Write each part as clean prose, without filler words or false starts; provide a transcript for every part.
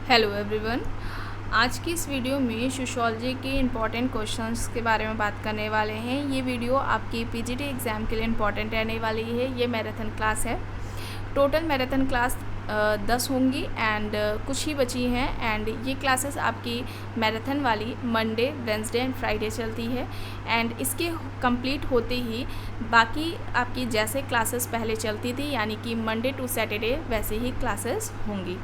Hello everyone. आज की इस वीडियो में सोशियोलॉजी के इम्पॉर्टेंट क्वेश्चंस के बारे में बात करने वाले हैं। ये वीडियो आपकी पीजीटी एग्ज़ाम के लिए इम्पॉर्टेंट रहने वाली है। ये मैराथन क्लास है। टोटल मैराथन क्लास 10 होंगी एंड कुछ ही बची हैं। एंड ये क्लासेस आपकी मैराथन वाली मंडे, वेंसडे एंड फ्राइडे चलती है। एंड इसके कंप्लीट होते ही बाकी आपकी जैसे क्लासेस पहले चलती थी यानी कि मंडे टू सैटरडे वैसे ही क्लासेस होंगी।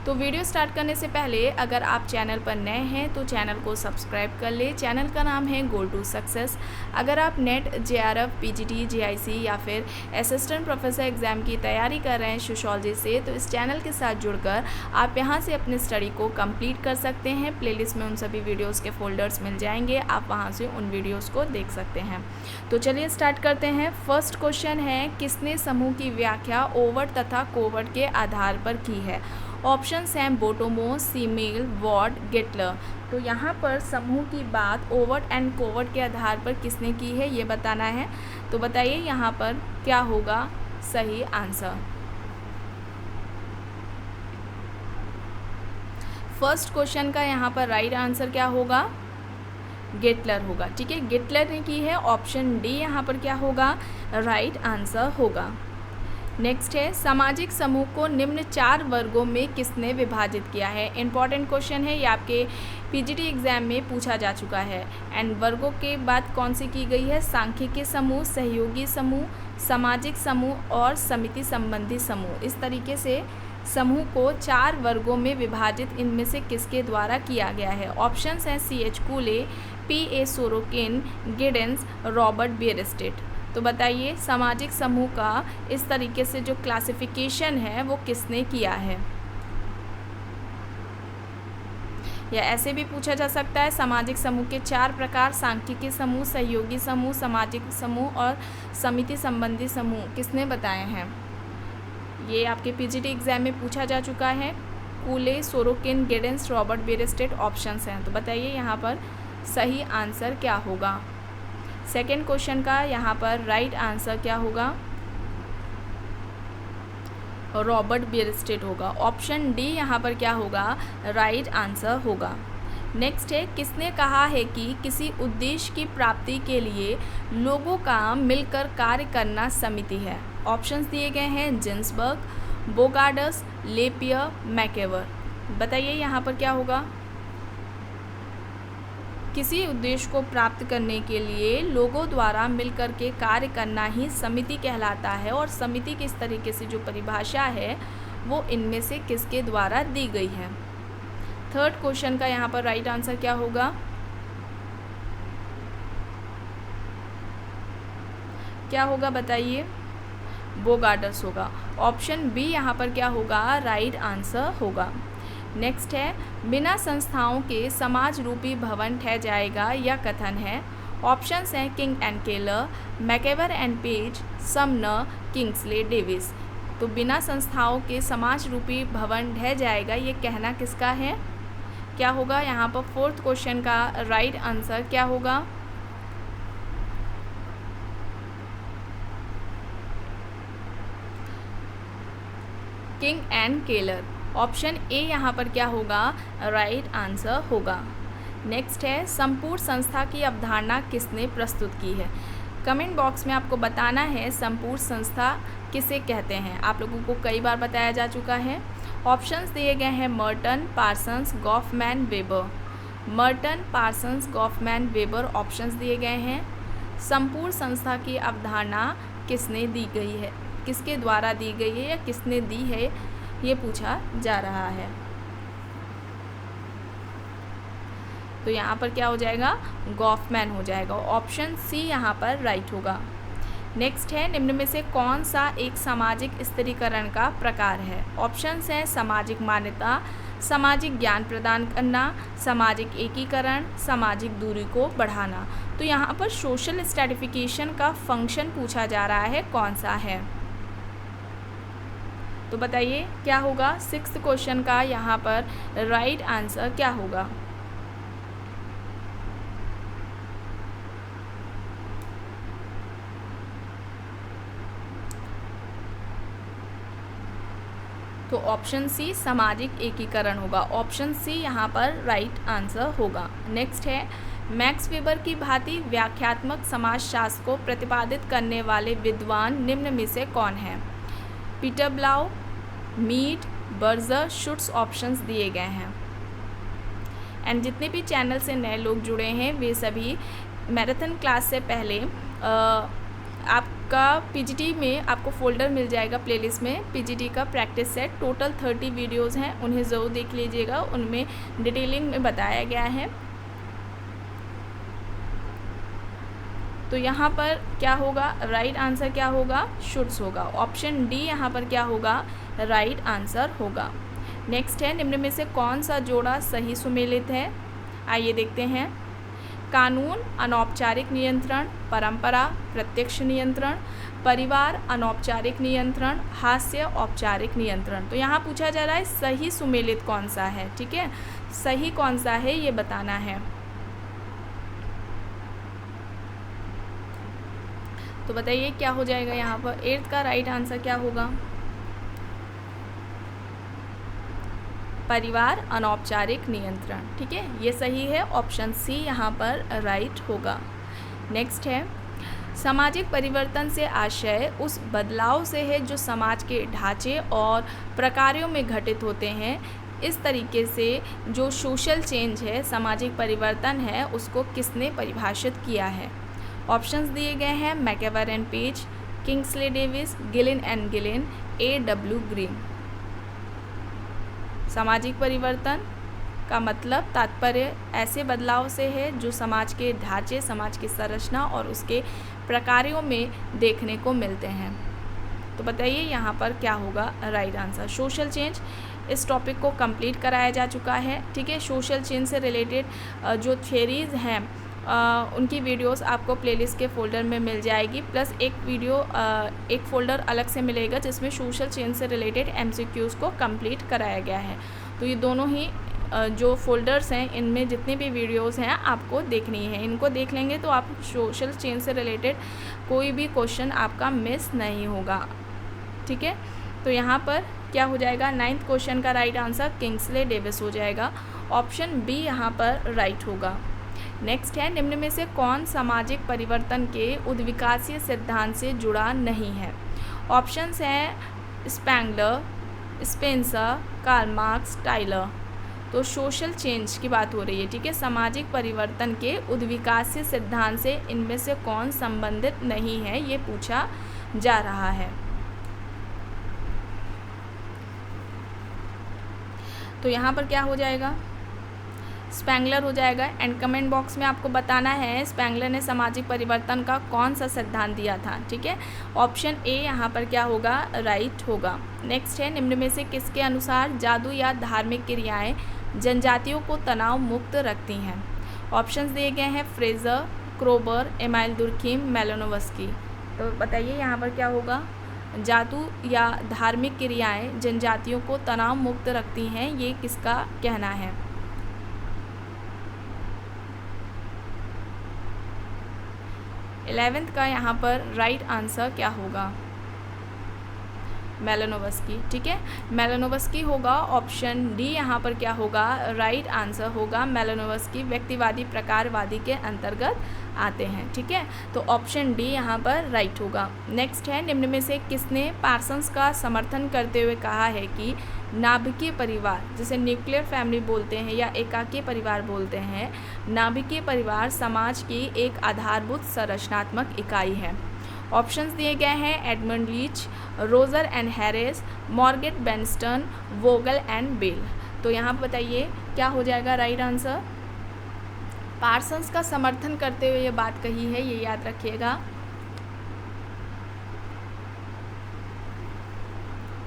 तो वीडियो स्टार्ट करने से पहले अगर आप चैनल पर नए हैं तो चैनल को सब्सक्राइब कर ले। चैनल का नाम है गोल टू सक्सेस। अगर आप नेट, जेआरएफ, पीजीटी, जीआईसी या फिर असिस्टेंट प्रोफेसर एग्ज़ाम की तैयारी कर रहे हैं सोशियोलॉजी से, तो इस चैनल के साथ जुड़कर आप यहां से अपनी स्टडी को कंप्लीट कर सकते हैं। प्लेलिस्ट में उन सभी वीडियोज़ के फोल्डर्स मिल जाएंगे, आप वहाँ से उन वीडियोज़ को देख सकते हैं। तो चलिए स्टार्ट करते हैं। फर्स्ट क्वेश्चन है, किसने समूह की व्याख्या ओवर्ट तथा कोवर्ट के आधार पर की है? ऑप्शंस हैं बोटोमो, सीमेल, वॉर्ड, गेटलर। तो यहाँ पर समूह की बात ओवर्ट एंड कोवर्ट के आधार पर किसने की है ये बताना है। तो बताइए यहाँ पर क्या होगा सही आंसर। फर्स्ट क्वेश्चन का यहाँ पर राइट आंसर क्या होगा? गेटलर होगा। ठीक है, गेटलर ने की है। ऑप्शन डी यहाँ पर क्या होगा? राइट आंसर होगा। नेक्स्ट है, सामाजिक समूह को निम्न 4 वर्गों में किसने विभाजित किया है? इंपॉर्टेंट क्वेश्चन है, ये आपके पीजीटी एग्जाम में पूछा जा चुका है। एंड वर्गों के बाद कौन सी की गई है? सांख्यिकी समूह, सहयोगी समूह, सामाजिक समूह और समिति संबंधी समूह। इस तरीके से समूह को 4 वर्गों में विभाजित इनमें से किसके द्वारा किया गया है? ऑप्शंस हैं C.H. Cooley, P.A. Sorokin, Giddens, Robert Bierstedt. तो बताइए सामाजिक समूह का इस तरीके से जो क्लासिफिकेशन है वो किसने किया है? या ऐसे भी पूछा जा सकता है, सामाजिक समूह के 4 प्रकार, सांख्यिकी समूह, सहयोगी समूह, सामाजिक समूह और समिति संबंधी समूह किसने बताए हैं? ये आपके पीजीटी एग्जाम में पूछा जा चुका है। कूले, सोरोकिन, गिडेंस, रॉबर्ट बियरस्टेट ऑप्शंस हैं। तो बताइए यहाँ पर सही आंसर क्या होगा? सेकेंड क्वेश्चन का यहाँ पर राइट आंसर क्या होगा? रॉबर्ट बियरस्टेट होगा। ऑप्शन डी यहाँ पर क्या होगा? राइट आंसर होगा। नेक्स्ट है, किसने कहा है कि किसी उद्देश्य की प्राप्ति के लिए लोगों का मिलकर कार्य करना समिति है? ऑप्शंस दिए गए हैं जिन्सबर्ग, बोगार्डस, लेपियर, मैकेवर। बताइए यहाँ पर क्या होगा? किसी उद्देश्य को प्राप्त करने के लिए लोगों द्वारा मिलकर के कार्य करना ही समिति कहलाता है। और समिति की इस तरीके से जो परिभाषा है वो इनमें से किसके द्वारा दी गई है? थर्ड क्वेश्चन का यहाँ पर राइट आंसर क्या होगा? क्या होगा बताइए? बोगार्डस होगा। ऑप्शन बी यहाँ पर क्या होगा? राइट आंसर होगा। नेक्स्ट है, बिना संस्थाओं के समाज रूपी भवन ठह जाएगा यह कथन है? ऑप्शंस हैं King and Keller, MacIver and Page, Sumner, Kingsley Davis. तो बिना संस्थाओं के समाज रूपी भवन ढह जाएगा ये कहना किसका है? क्या होगा यहाँ पर? फोर्थ क्वेश्चन का राइट आंसर क्या होगा? King and Keller. Option A यहाँ पर क्या होगा? राइट आंसर होगा। नेक्स्ट है, संपूर्ण संस्था की अवधारणा किसने प्रस्तुत की है? कमेंट बॉक्स में आपको बताना है संपूर्ण संस्था किसे कहते हैं। आप लोगों को कई बार बताया जा चुका है। ऑप्शंस दिए गए हैं Merton, Parsons, Goffman, weber. Merton, Parsons, Goffman, weber options दिए गए हैं। संपूर्ण संस्था की अवधारणा किसने दी गई है? किसके द्वारा दी गई है या किसने दी है ये पूछा जा रहा है। तो यहाँ पर क्या हो जाएगा? गॉफमैन हो जाएगा। ऑप्शन सी यहाँ पर राइट होगा। नेक्स्ट है, निम्न में से कौन सा एक सामाजिक स्थिरीकरण का प्रकार है? ऑप्शंस हैं सामाजिक मान्यता, सामाजिक ज्ञान प्रदान करना, सामाजिक एकीकरण, सामाजिक दूरी को बढ़ाना। तो यहाँ पर सोशल स्ट्रैटिफिकेशन का फंक्शन पूछा जा रहा है, कौन सा है? तो बताइए क्या होगा? सिक्स्थ क्वेश्चन का यहाँ पर राइट आंसर क्या होगा? तो तो ऑप्शन सी सामाजिक एकीकरण होगा। ऑप्शन सी यहाँ पर राइट आंसर होगा। नेक्स्ट है, मैक्स वेबर की भांति व्याख्यात्मक समाजशास्त्र को प्रतिपादित करने वाले विद्वान निम्न में से कौन है? Peter ब्लाउ, Mead, Berger, Schutz options दिए गए हैं। एंड जितने भी चैनल से नए लोग जुड़े हैं वे सभी मैराथन क्लास से पहले आपका पीजीटी में आपको फ़ोल्डर मिल जाएगा प्लेलिस्ट में, पीजीटी का प्रैक्टिस सेट। टोटल 30 वीडियोज़ हैं, उन्हें ज़रूर देख लीजिएगा, उनमें डिटेलिंग में बताया गया है। तो यहाँ पर क्या होगा, राइट आंसर क्या होगा? शुड्स होगा। ऑप्शन डी यहाँ पर क्या होगा? राइट आंसर होगा। नेक्स्ट है, निम्न में से कौन सा जोड़ा सही सुमेलित है? आइए देखते हैं। कानून अनौपचारिक नियंत्रण, परंपरा प्रत्यक्ष नियंत्रण, परिवार अनौपचारिक नियंत्रण, हास्य औपचारिक नियंत्रण। तो यहाँ पूछा जा रहा है सही सुमेलित कौन सा है, ठीक है, सही कौन सा है ये बताना है। तो बताइए क्या हो जाएगा यहाँ पर? 8th का राइट आंसर क्या होगा? परिवार अनौपचारिक नियंत्रण, ठीक है, ये सही है। ऑप्शन सी यहाँ पर राइट होगा। नेक्स्ट है, सामाजिक परिवर्तन से आशय उस बदलाव से है जो समाज के ढांचे और प्रकारों में घटित होते हैं। इस तरीके से जो सोशल चेंज है, सामाजिक परिवर्तन है, उसको किसने परिभाषित किया है? ऑप्शंस दिए गए हैं, MacIver and Page, Kingsley Davis, Gillin and Gillin, A.W. Green. सामाजिक परिवर्तन का मतलब तात्पर्य ऐसे बदलाव से है जो समाज के ढांचे, समाज की संरचना और उसके प्रकारों में देखने को मिलते हैं। तो बताइए यहाँ पर क्या होगा राइट आंसर? Social change. इस टॉपिक को कंप्लीट कराया जा चुका है, ठीक है। सोशल चेंज से रिलेटेड जो थियरीज़ हैं उनकी वीडियोस आपको प्लेलिस्ट के फ़ोल्डर में मिल जाएगी, प्लस एक फ़ोल्डर अलग से मिलेगा जिसमें सोशल चेंज से रिलेटेड MCQs को कंप्लीट कराया गया है। तो ये दोनों ही जो फ़ोल्डर्स हैं इनमें जितनी भी वीडियोस हैं आपको देखनी है। इनको देख लेंगे तो आप सोशल चेंज से रिलेटेड कोई भी क्वेश्चन आपका मिस नहीं होगा, ठीक है। तो यहाँ पर क्या हो जाएगा? 9th क्वेश्चन का राइट आंसर किंग्सले डेविस हो जाएगा। ऑप्शन बी यहाँ पर राइट होगा। नेक्स्ट है, निम्न में से कौन सामाजिक परिवर्तन के उद्विकासीय सिद्धांत से जुड़ा नहीं है? ऑप्शंस हैं Spengler, Spencer, Karl Marx, Tylor. तो सोशल चेंज की बात हो रही है, ठीक है। सामाजिक परिवर्तन के उद्विकासीय सिद्धांत से इनमें से कौन संबंधित नहीं है, ये पूछा जा रहा है। तो यहाँ पर क्या हो जाएगा? स्पेंगलर हो जाएगा। एंड कमेंट बॉक्स में आपको बताना है स्पेंगलर ने सामाजिक परिवर्तन का कौन सा सिद्धांत दिया था, ठीक है। ऑप्शन ए यहाँ पर क्या होगा? राइट होगा। नेक्स्ट है, निम्न में से किसके अनुसार जादू या धार्मिक क्रियाएं जनजातियों को तनाव मुक्त रखती हैं? ऑप्शंस दिए गए हैं फ्रेजर, क्रोबर, एमाइल दुर्खीम, मेलानोव्स्की। तो बताइए यहाँ पर क्या होगा? जादू या धार्मिक क्रियाएं जनजातियों को तनाव मुक्त रखती हैं, ये किसका कहना है? इलेवेंथ का यहाँ पर राइट आंसर क्या होगा? मेलानोव्स्की, ठीक है, मेलानोव्स्की होगा। ऑप्शन डी यहाँ पर क्या होगा? राइट आंसर होगा। मेलानोव्स्की व्यक्तिवादी प्रकारवादी के अंतर्गत आते हैं, ठीक है। तो ऑप्शन डी यहाँ पर राइट होगा। नेक्स्ट है, निम्न में से किसने पार्सन्स का समर्थन करते हुए कहा है कि नाभिकीय परिवार, जिसे न्यूक्लियर फैमिली बोलते हैं या एकाकी परिवार बोलते हैं, नाभिकीय परिवार समाज की एक आधारभूत संरचनात्मक इकाई है? ऑप्शंस दिए गए हैं Edmund Leach, Roger and Harris, Margaret Benston, Vogel and Bell. तो यहाँ बताइए क्या हो जाएगा राइट आंसर? पार्सन्स का समर्थन करते हुए ये बात कही है, ये याद रखिएगा।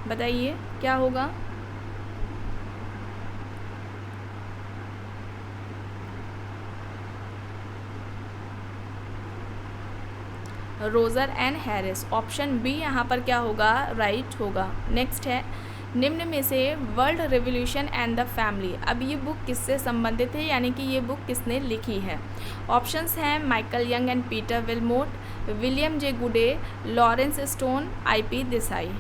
बताइए क्या होगा? Roger and Harris. Option B यहाँ पर क्या होगा? राइट होगा। नेक्स्ट है, निम्न में से world revolution and the family, अब ये बुक किससे संबंधित है, यानी कि ये बुक किसने लिखी है? ऑप्शंस हैं Michael Young and Peter Willmott, William J Goode, Lawrence Stone, IP Desai.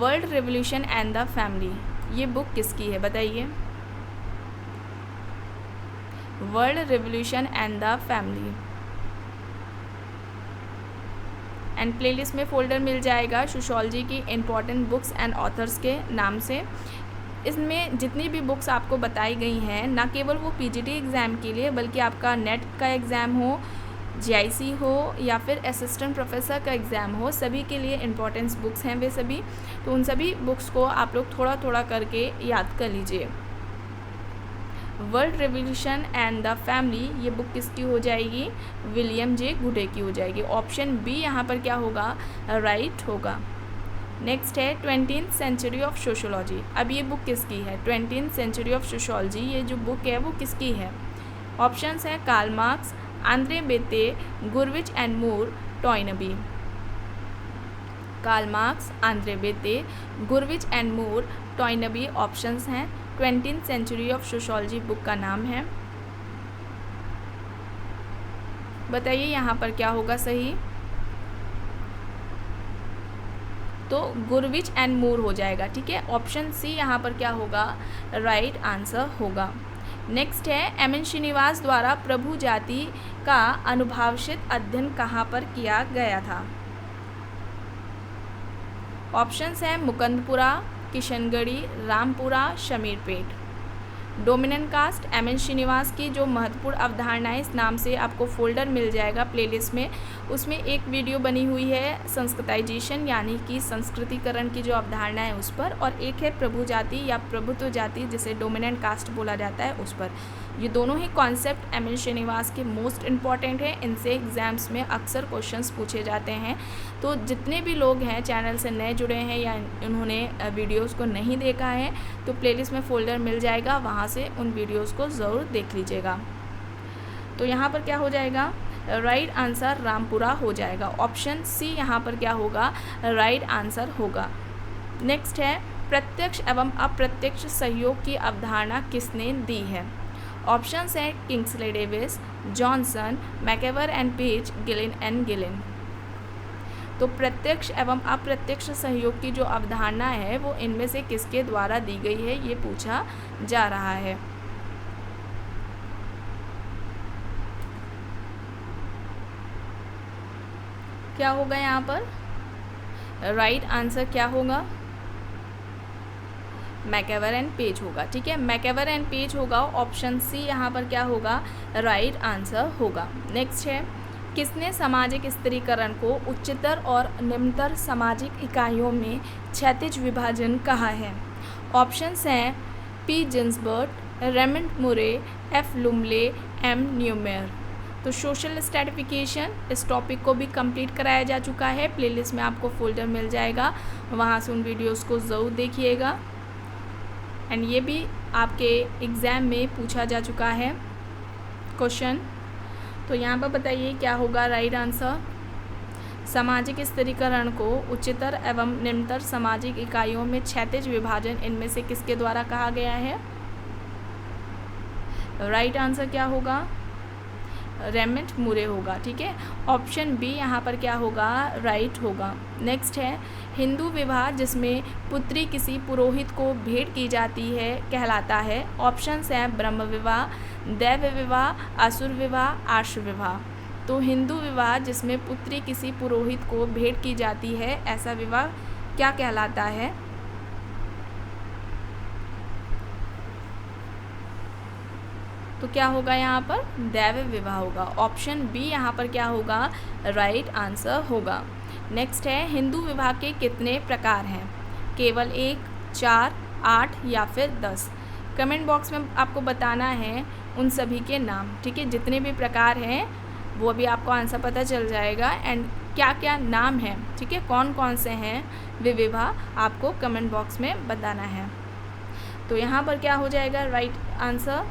World revolution and the family, ये बुक किसकी है बताइए। World revolution and the family. And playlist में फ़ोल्डर मिल जाएगा सोशियोलॉजी की इम्पॉर्टेंट बुक्स एंड ऑथर्स के नाम से। इसमें जितनी भी बुक्स आपको बताई गई हैं, ना केवल वो पीजीटी एग्ज़ाम के लिए बल्कि आपका नेट का एग्ज़ाम हो, जीआईसी हो या फिर असिस्टेंट प्रोफेसर का एग्ज़ाम हो, सभी के लिए इम्पॉर्टेंस बुक्स हैं वे सभी। तो उन सभी बुक्स को आप लोग थोड़ा थोड़ा करके याद कर लीजिए। World revolution and the family, ये बुक किसकी हो जाएगी, विलियम जे गुडे की हो जाएगी। ऑप्शन बी यहाँ पर क्या होगा, राइट होगा। नेक्स्ट है 20th सेंचुरी ऑफ सोशोलॉजी। अब ये बुक किसकी है, 20th सेंचुरी ऑफ सोशोलॉजी, ये जो बुक है वो किसकी है। ऑप्शंस हैं Karl Marx, Andre Beteille, Gurvitch and Moore, Toynbee. Karl Marx, Andre Beteille, Gurvitch and Moore, Toynbee options हैं। 20th century of sociology book का नाम है। बताइए यहाँ पर क्या होगा सही, तो गुरविच एंड मूर हो जाएगा। ठीक है, ऑप्शन सी यहाँ पर क्या होगा, राइट आंसर होगा। नेक्स्ट है एम.एन. श्रीनिवास द्वारा प्रभु जाति का अनुभावशित अध्ययन कहाँ पर किया गया था। ऑप्शंस हैं Mukandpura, Kishangarhi, Rampura, Shamirpet. Dominant caste, M N. Srinivas की जो महत्वपूर्ण अवधारणाएं, इस नाम से आपको फोल्डर मिल जाएगा प्लेलिस्ट में। उसमें एक वीडियो बनी हुई है संस्कृताइजेशन यानी कि संस्कृतिकरण की जो अवधारणा है उस पर, और एक है प्रभु जाति या प्रभुत्व जाति जिसे डोमिनेंट कास्ट बोला जाता है उस पर। ये दोनों ही कॉन्सेप्ट एम.एन. श्रीनिवास के मोस्ट इम्पॉर्टेंट है, इनसे एग्जाम्स में अक्सर क्वेश्चंस पूछे जाते हैं। तो जितने भी लोग हैं चैनल से नए जुड़े हैं या उन्होंने वीडियोस को नहीं देखा है, तो प्लेलिस्ट में फ़ोल्डर मिल जाएगा, वहाँ से उन वीडियोस को ज़रूर देख लीजिएगा। तो यहाँ पर क्या हो जाएगा, राइट आंसर रामपुरा हो जाएगा। ऑप्शन सी यहाँ पर क्या होगा, राइट आंसर होगा। नेक्स्ट है प्रत्यक्ष एवं अप्रत्यक्ष सहयोग की अवधारणा किसने दी है। ऑप्शंस हैं Kingsley Davis, Johnson, MacIver and Page, Gillin and Gillin. तो प्रत्यक्ष एवं अप्रत्यक्ष सहयोग की जो अवधारणा है वो इनमें से किसके द्वारा दी गई है, ये पूछा जा रहा है। क्या होगा यहाँ पर, राइट आंसर क्या होगा, मैकेवर एंड पेज होगा। ठीक है, मैकेवर एंड पेज होगा। ऑप्शन सी यहाँ पर क्या होगा, राइट आंसर होगा। नेक्स्ट है किसने सामाजिक स्त्रीकरण को उच्चतर और निम्नतर सामाजिक इकाइयों में क्षैतिज विभाजन कहा है। ऑप्शंस हैं पी जिन्सबर्ग, रेमंड मुरे, एफ लुमले, एम न्यूमेयर। तो सोशल स्ट्रैटिफिकेशन इस टॉपिक को भी कंप्लीट कराया जा चुका है, प्लेलिस्ट में आपको फोल्डर मिल जाएगा, वहाँ से उन वीडियोस को ज़रूर देखिएगा। एंड ये भी आपके एग्ज़ाम में पूछा जा चुका है क्वेश्चन। तो यहाँ पर बताइए क्या होगा राइट आंसर। सामाजिक स्त्रीकरण को उच्चतर एवं निम्नतर सामाजिक इकाइयों में क्षैतिज विभाजन इनमें से किसके द्वारा कहा गया है। राइट आंसर क्या होगा, रेमंड मुरे होगा। ठीक है, ऑप्शन बी यहाँ पर क्या होगा, राइट होगा। नेक्स्ट है हिंदू विवाह जिसमें पुत्री किसी पुरोहित को भेंट की जाती है कहलाता है। ऑप्शंस हैं ब्रह्म विवाह, दैव विवाह, असुर विवाह, आर्ष विवाह। तो हिंदू विवाह जिसमें पुत्री किसी पुरोहित को भेंट की जाती है, ऐसा विवाह क्या कहलाता है। तो क्या होगा यहाँ पर, दैव विवाह होगा। ऑप्शन बी यहाँ पर क्या होगा, राइट आंसर होगा। नेक्स्ट है हिंदू विवाह के कितने प्रकार हैं, केवल 1, 4, 8 या फिर 10। कमेंट बॉक्स में आपको बताना है उन सभी के नाम। ठीक है, जितने भी प्रकार हैं वो भी आपको आंसर पता चल जाएगा एंड क्या क्या नाम है। ठीक है, कौन कौन से हैं वे विवाह आपको कमेंट बॉक्स में बताना है। तो यहाँ पर क्या हो जाएगा राइट आंसर,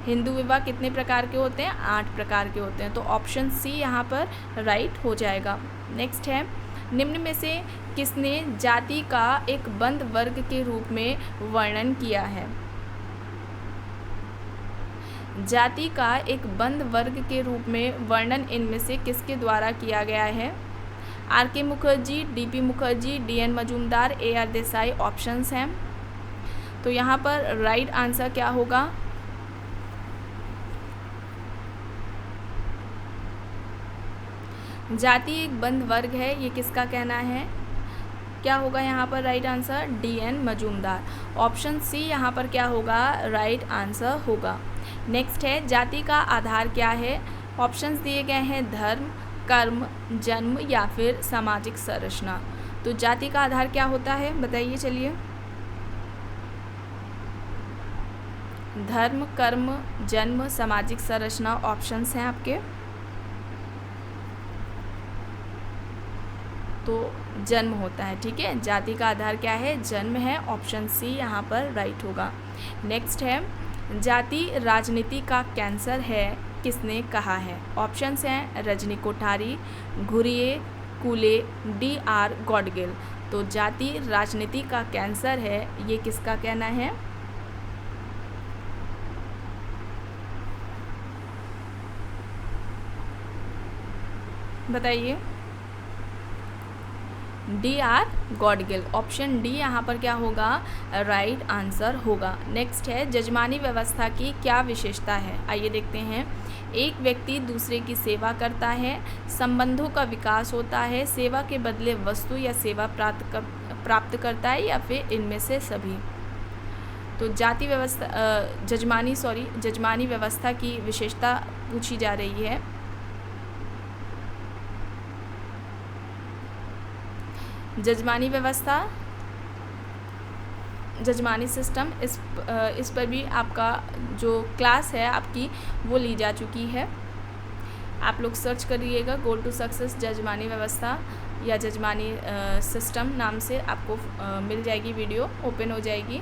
हिंदू विवाह कितने प्रकार के होते हैं, 8 प्रकार के होते हैं। तो ऑप्शन सी यहाँ पर राइट हो जाएगा। नेक्स्ट है निम्न में से किसने जाति का एक बंद वर्ग के रूप में वर्णन किया है। जाति का एक बंद वर्ग के रूप में वर्णन इनमें से किसके द्वारा किया गया है। RK Mukherjee, DP Mukherjee, DN Majumdar, AR Desai options हैं। तो यहाँ पर राइट आंसर क्या होगा? जाति एक बंद वर्ग है, ये किसका कहना है? क्या होगा यहाँ पर right answer? DN Majumdar. Option C यहाँ पर क्या होगा? राइट आंसर होगा। नेक्स्ट है जाति का आधार क्या है? ऑप्शंस दिए गए हैं धर्म, कर्म, जन्म या फिर सामाजिक संरचना। तो जाति का आधार क्या होता है बताइए चलिए। धर्म, कर्म, जन्म, सामाजिक संरचना ऑप्शंस हैं आपके। तो जन्म होता है, ठीक है। जाति का आधार क्या है? जन्म है। ऑप्शन सी यहाँ पर राइट होगा। नेक्स्ट है जाति राजनीति का कैंसर है, किसने कहा है? ऑप्शंस हैं रजनी कोठारी, घुरिये, कूले, DR गॉडगिल। तो जाति राजनीति का कैंसर है, ये किसका कहना है? बताइए। DR गॉडगिल। ऑप्शन डी यहाँ पर क्या होगा? राइट आंसर होगा। नेक्स्ट है जजमानी व्यवस्था की क्या विशेषता है? आइए देखते हैं। एक व्यक्ति दूसरे की सेवा करता है, संबंधों का विकास होता है, सेवा के बदले वस्तु या सेवा प्राप्त करता है या फिर इनमें से सभी। तो जाति व्यवस्था जजमानी व्यवस्था की विशेषता पूछी जा रही है। जजमानी व्यवस्था, जजमानी सिस्टम, इस पर भी आपका जो क्लास है आपकी वो ली जा चुकी है। आप लोग सर्च करिएगा गोल टू सक्सेस जजमानी व्यवस्था या जजमानी सिस्टम नाम से आपको मिल जाएगी, वीडियो ओपन हो जाएगी।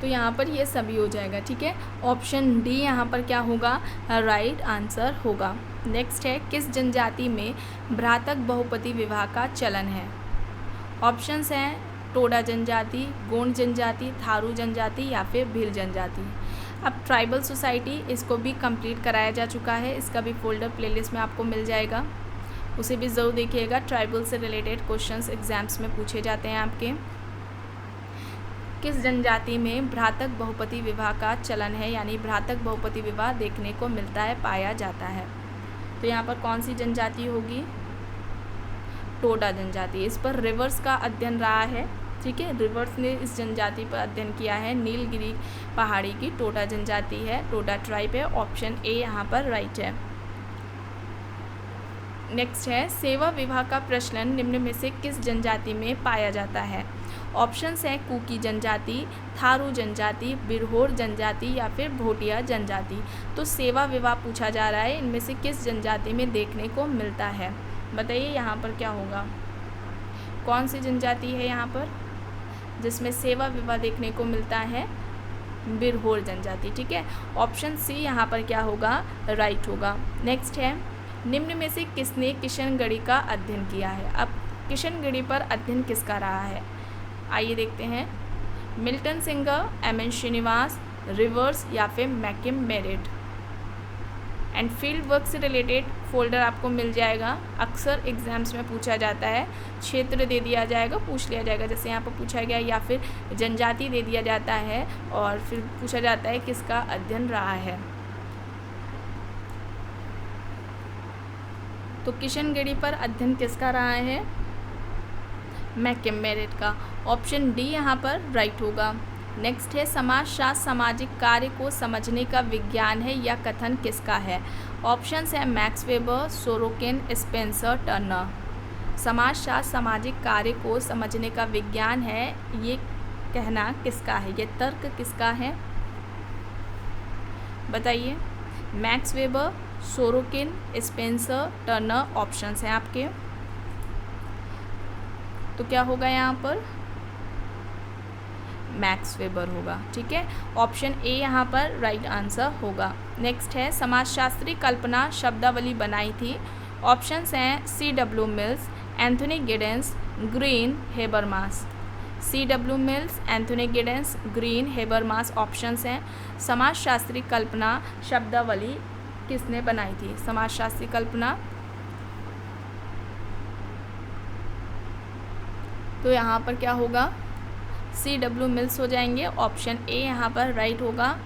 तो यहाँ पर ये सभी हो जाएगा, ठीक है। ऑप्शन डी यहाँ पर क्या होगा? राइट आंसर होगा। नेक्स्ट है किस जनजाति में भ्रातक बहुपति विवाह का चलन है? ऑप्शंस हैं टोडा जनजाति, गोंड जनजाति, थारू जनजाति या फिर भील जनजाति। अब ट्राइबल सोसाइटी, इसको भी कंप्लीट कराया जा चुका है, इसका भी फोल्डर प्लेलिस्ट में आपको मिल जाएगा, उसे भी ज़रूर देखिएगा। ट्राइबल से रिलेटेड क्वेश्चंस एग्जाम्स में पूछे जाते हैं आपके। किस जनजाति में भ्रातक बहुपति विवाह का चलन है, यानी भ्रातक बहुपति विवाह देखने को मिलता है, पाया जाता है? तो यहाँ पर कौन सी जनजाति होगी? टोडा जनजाति। इस पर रिवर्स का अध्ययन रहा है, ठीक है। रिवर्स ने इस जनजाति पर अध्ययन किया है, नीलगिरी पहाड़ी की टोडा जनजाति है, टोडा ट्राइब है। ऑप्शन ए यहाँ पर राइट है। नेक्स्ट है सेवा विवाह का प्रचलन निम्न में से किस जनजाति में पाया जाता है? ऑप्शंस हैं कुकी जनजाति, थारू जनजाति, बिरहोर जनजाति या फिर भोटिया जनजाति। तो सेवा विवाह पूछा जा रहा है, इनमें से किस जनजाति में देखने को मिलता है? बताइए यहाँ पर क्या होगा? कौन सी जनजाति है यहाँ पर जिसमें सेवा विवाह देखने को मिलता है? बिरहोर जनजाति, ठीक है। ऑप्शन सी यहाँ पर क्या होगा? राइट होगा। नेक्स्ट है निम्न में से किसने किशनगढ़ी का अध्ययन किया है? अब किशनगढ़ी पर अध्ययन किसका रहा है? आइए देखते हैं। Milton Singer, MN Srinivas, Rivers या फिर McKim Marriott. And field work से रिलेटेड फोल्डर आपको मिल जाएगा, अक्सर एग्जाम्स में पूछा जाता है। क्षेत्र दे दिया जाएगा, पूछ लिया जाएगा, जैसे यहाँ पर पूछा गया, या फिर जनजाति दे दिया जाता है और फिर पूछा जाता है किसका अध्ययन रहा है। तो किशनगढ़ी पर अध्ययन किसका रहा है? मैकिम मेरिट का। ऑप्शन डी यहाँ पर राइट होगा। नेक्स्ट है समाजशास्त्र सामाजिक कार्य को समझने का विज्ञान है, यह कथन किसका है? ऑप्शंस है max weber, Sorokin, Spencer, Turner. समाजशास्त्र सामाजिक कार्य को समझने का विज्ञान है, ये कहना किसका है? ये तर्क किसका है? बताइए। Max weber, Sorokin, Spencer, Turner options हैं आपके। तो क्या होगा यहाँ पर? मैक्स वेबर होगा, ठीक है। ऑप्शन ए यहाँ पर राइट आंसर होगा। नेक्स्ट है समाजशास्त्री कल्पना शब्दावली बनाई थी। ऑप्शंस हैं CW mills, Anthony Giddens, green, Habermas. CW mills, Anthony Giddens, green, Habermas options हैं। समाजशास्त्री कल्पना शब्दावली किसने बनाई थी? समाजशास्त्री कल्पना तो यहाँ पर क्या होगा, C.W. मिल्स हो जाएंगे। ऑप्शन ए यहाँ पर राइट होगा।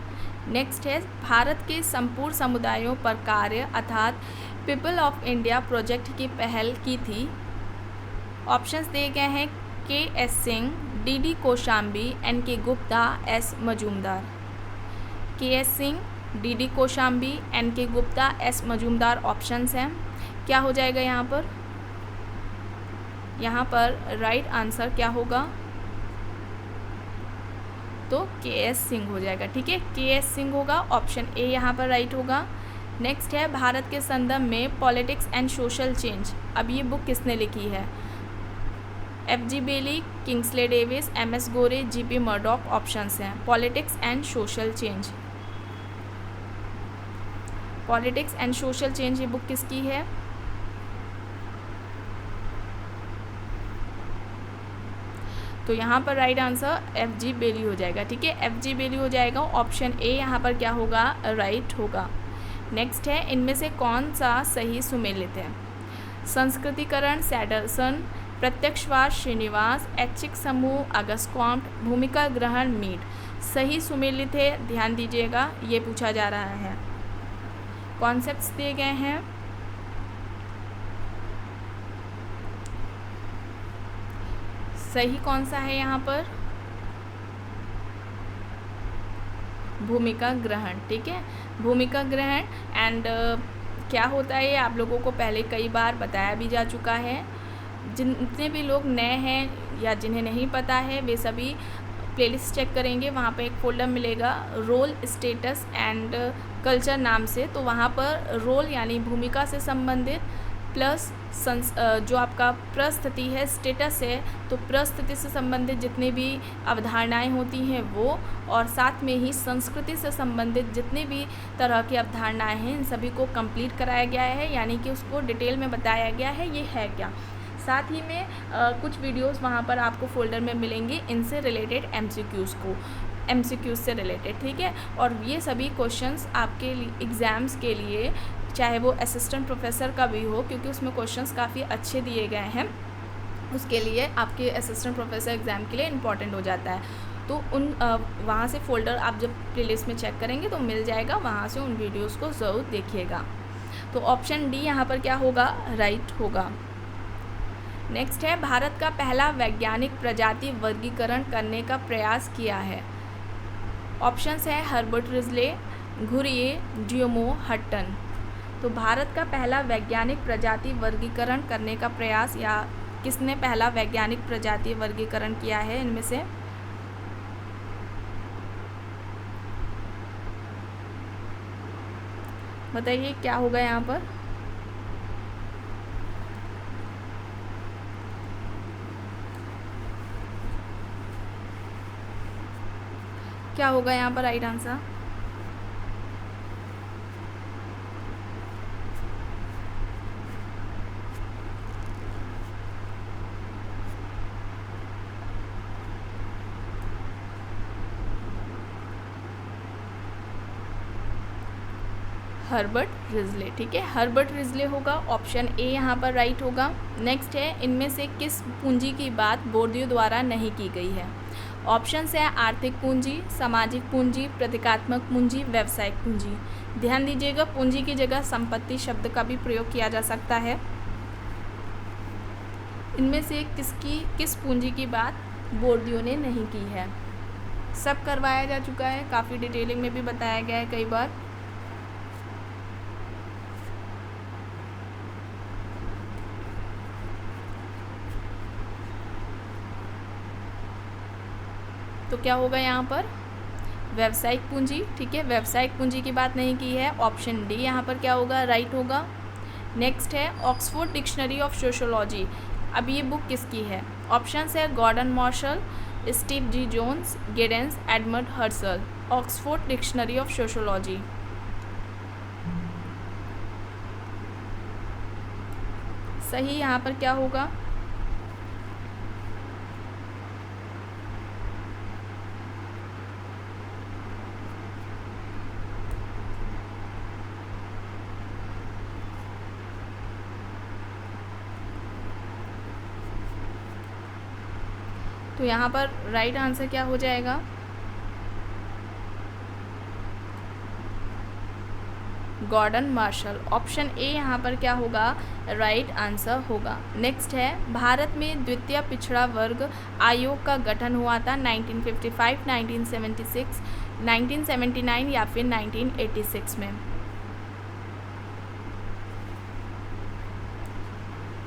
नेक्स्ट है भारत के संपूर्ण समुदायों पर कार्य अर्थात पीपल ऑफ इंडिया प्रोजेक्ट की पहल की थी। ऑप्शंस दिए गए हैं K.S. Singh, D.D. Kaushambi, N.K. Gupta, S. Majumdar. K.S. Singh, D.D. Kaushambi, N.K. Gupta, S. Majumdar options हैं। क्या हो जाएगा यहाँ पर? यहाँ पर राइट आंसर क्या होगा? तो K.S. सिंह हो जाएगा। ठीक है, K.S. सिंह होगा। ऑप्शन ए यहाँ पर राइट होगा। नेक्स्ट है भारत के संदर्भ में पॉलिटिक्स एंड सोशल चेंज। अब ये बुक किसने लिखी है? F.G. बेली, किंग्सले डेविस, M.S. गोरे, G.P. मर्डॉक ऑप्शंस हैं। Politics and social change, politics and social change ये बुक किसकी है? तो यहाँ पर राइट आंसर F.G. बेली हो जाएगा। ठीक है, F.G. बेली हो जाएगा। ऑप्शन ए यहाँ पर क्या होगा? राइट होगा। नेक्स्ट है इनमें से कौन सा सही सुमेलित है? संस्कृतिकरण सैडरसन, प्रत्यक्षवाद श्रीनिवास, ऐच्छिक समूह अगस्त कॉम्ट, भूमिका ग्रहण मीड। सही सुमेलित है, ध्यान दीजिएगा, ये पूछा जा रहा है। कॉन्सेप्ट्स दिए गए हैं। सही कौन सा है यहाँ पर? भूमिका ग्रहण। ठीक है, भूमिका ग्रहण। एंड क्या होता है ये आप लोगों को पहले कई बार बताया भी जा चुका है। जितने भी लोग नए हैं या जिन्हें नहीं पता है वे सभी प्लेलिस्ट चेक करेंगे, वहाँ पे एक फ़ोल्डर मिलेगा रोल स्टेटस एंड कल्चर नाम से। तो वहाँ पर रोल यानी भूमिका से संबंधित प्लस जो आपका प्रस्थिति है, स्टेटस है, तो प्रस्थिति से संबंधित जितनी भी अवधारणाएं होती हैं वो, और साथ में ही संस्कृति से संबंधित जितने भी तरह की अवधारणाएं हैं इन सभी को कंप्लीट कराया गया है, यानी कि उसको डिटेल में बताया गया है ये है क्या। साथ ही में कुछ वीडियोस वहाँ पर आपको फ़ोल्डर में मिलेंगे इनसे रिलेटेड MCQs से रिलेटेड। ठीक है, और ये सभी क्वेश्चंस आपके एग्ज़ाम्स के लिए, चाहे वो असिस्टेंट प्रोफेसर का भी हो, क्योंकि उसमें क्वेश्चंस काफ़ी अच्छे दिए गए हैं, उसके लिए आपके असिस्टेंट प्रोफेसर एग्ज़ाम के लिए इम्पॉर्टेंट हो जाता है। तो उन वहाँ से फ़ोल्डर आप जब प्लेलिस्ट में चेक करेंगे तो मिल जाएगा, वहाँ से उन वीडियोज़ को ज़रूर देखिएगा। तो ऑप्शन डी यहाँ पर क्या होगा? राइट होगा। नेक्स्ट है भारत का पहला वैज्ञानिक प्रजाति वर्गीकरण करने का प्रयास किया है। ऑप्शंस है हर्बर्ट रिजले, घुरिये, ड्यूमो, हट्टन। तो भारत का पहला वैज्ञानिक प्रजाति वर्गीकरण करने का प्रयास, या किसने पहला वैज्ञानिक प्रजाति वर्गीकरण किया है इनमें से? बताइए क्या होगा यहाँ पर? क्या होगा यहाँ पर राइट आंसर? Herbert Risley. ठीक है, हर्बर्ट रिजले होगा। ऑप्शन ए यहाँ पर राइट होगा। नेक्स्ट है इनमें से किस पूंजी की बात बोर्डियो द्वारा नहीं की गई है? ऑप्शंस है आर्थिक पूंजी, सामाजिक पूंजी, प्रतीकात्मक पूंजी, व्यावसायिक पूंजी। ध्यान दीजिएगा, पूंजी की जगह संपत्ति शब्द का भी प्रयोग किया जा सकता है। इनमें से किस पूंजी की बात बोर्डियो ने नहीं की है? सब करवाया जा चुका है, काफ़ी डिटेलिंग में भी बताया गया है कई बार। तो क्या होगा यहाँ पर? व्यावसायिक पूंजी। ठीक है, व्यावसायिक पूंजी की बात नहीं की है। ऑप्शन डी यहाँ पर क्या होगा? राइट होगा। नेक्स्ट है ऑक्सफोर्ड डिक्शनरी ऑफ सोशियोलॉजी। अब ये बुक किसकी है? ऑप्शंस है Gordon Marshall, Steve G Jones, Giddens, Edmund Husserl. Oxford Dictionary of Sociology. सही यहाँ पर क्या होगा? तो यहाँ पर राइट आंसर क्या हो जाएगा? Gordon martial. ऑप्शन ए यहाँ पर क्या होगा? राइट आंसर होगा। नेक्स्ट है, भारत में द्वितीय पिछड़ा वर्ग आयोग का गठन हुआ था 1955, 1976, 1979 या फिर 1986 में।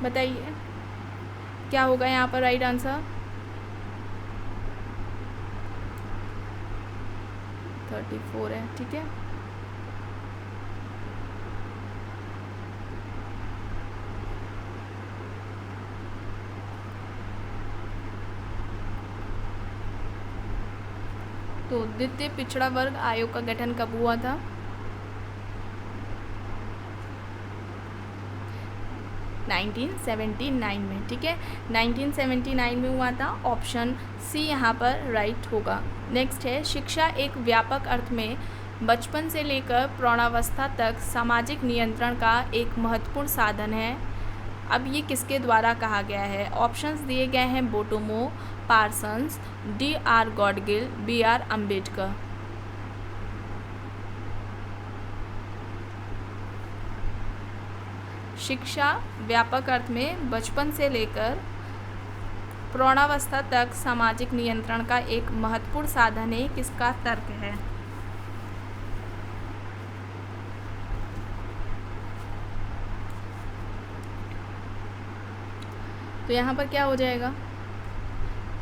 बताइए क्या होगा यहाँ पर राइट आंसर? 34 है, ठीक है। तो द्वितीय पिछड़ा वर्ग आयोग का गठन कब हुआ था? 1979 में, ठीक है। 1979 में हुआ था। ऑप्शन सी यहाँ पर राइट होगा। नेक्स्ट है, शिक्षा एक व्यापक अर्थ में बचपन से लेकर प्रौढ़ावस्था तक सामाजिक नियंत्रण का एक महत्वपूर्ण साधन है। अब ये किसके द्वारा कहा गया है? ऑप्शंस दिए गए हैं बोटोमो, Parsons, D.R. Gadgil, B.R. Ambedkar. शिक्षा व्यापक अर्थ में बचपन से लेकर प्रौढ़ावस्था तक सामाजिक नियंत्रण का एक महत्वपूर्ण साधन है, किसका तर्क है? तो यहाँ पर क्या हो जाएगा?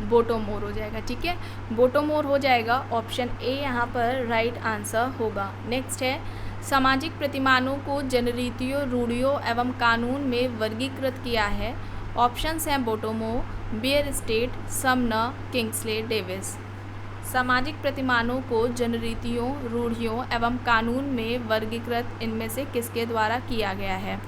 बोटोमोर हो जाएगा, ठीक है। बोटोमोर हो जाएगा। ऑप्शन ए यहाँ पर राइट आंसर होगा। नेक्स्ट है, सामाजिक प्रतिमानों को जनरीतियों, रूढ़ियों एवं कानून में वर्गीकृत किया है। ऑप्शंस हैं Bottomore, Bierstedt, Sumner, Kingsley Davis. सामाजिक प्रतिमानों को जनरीतियों, रूढ़ियों एवं कानून में वर्गीकृत इनमें से किसके द्वारा किया गया है?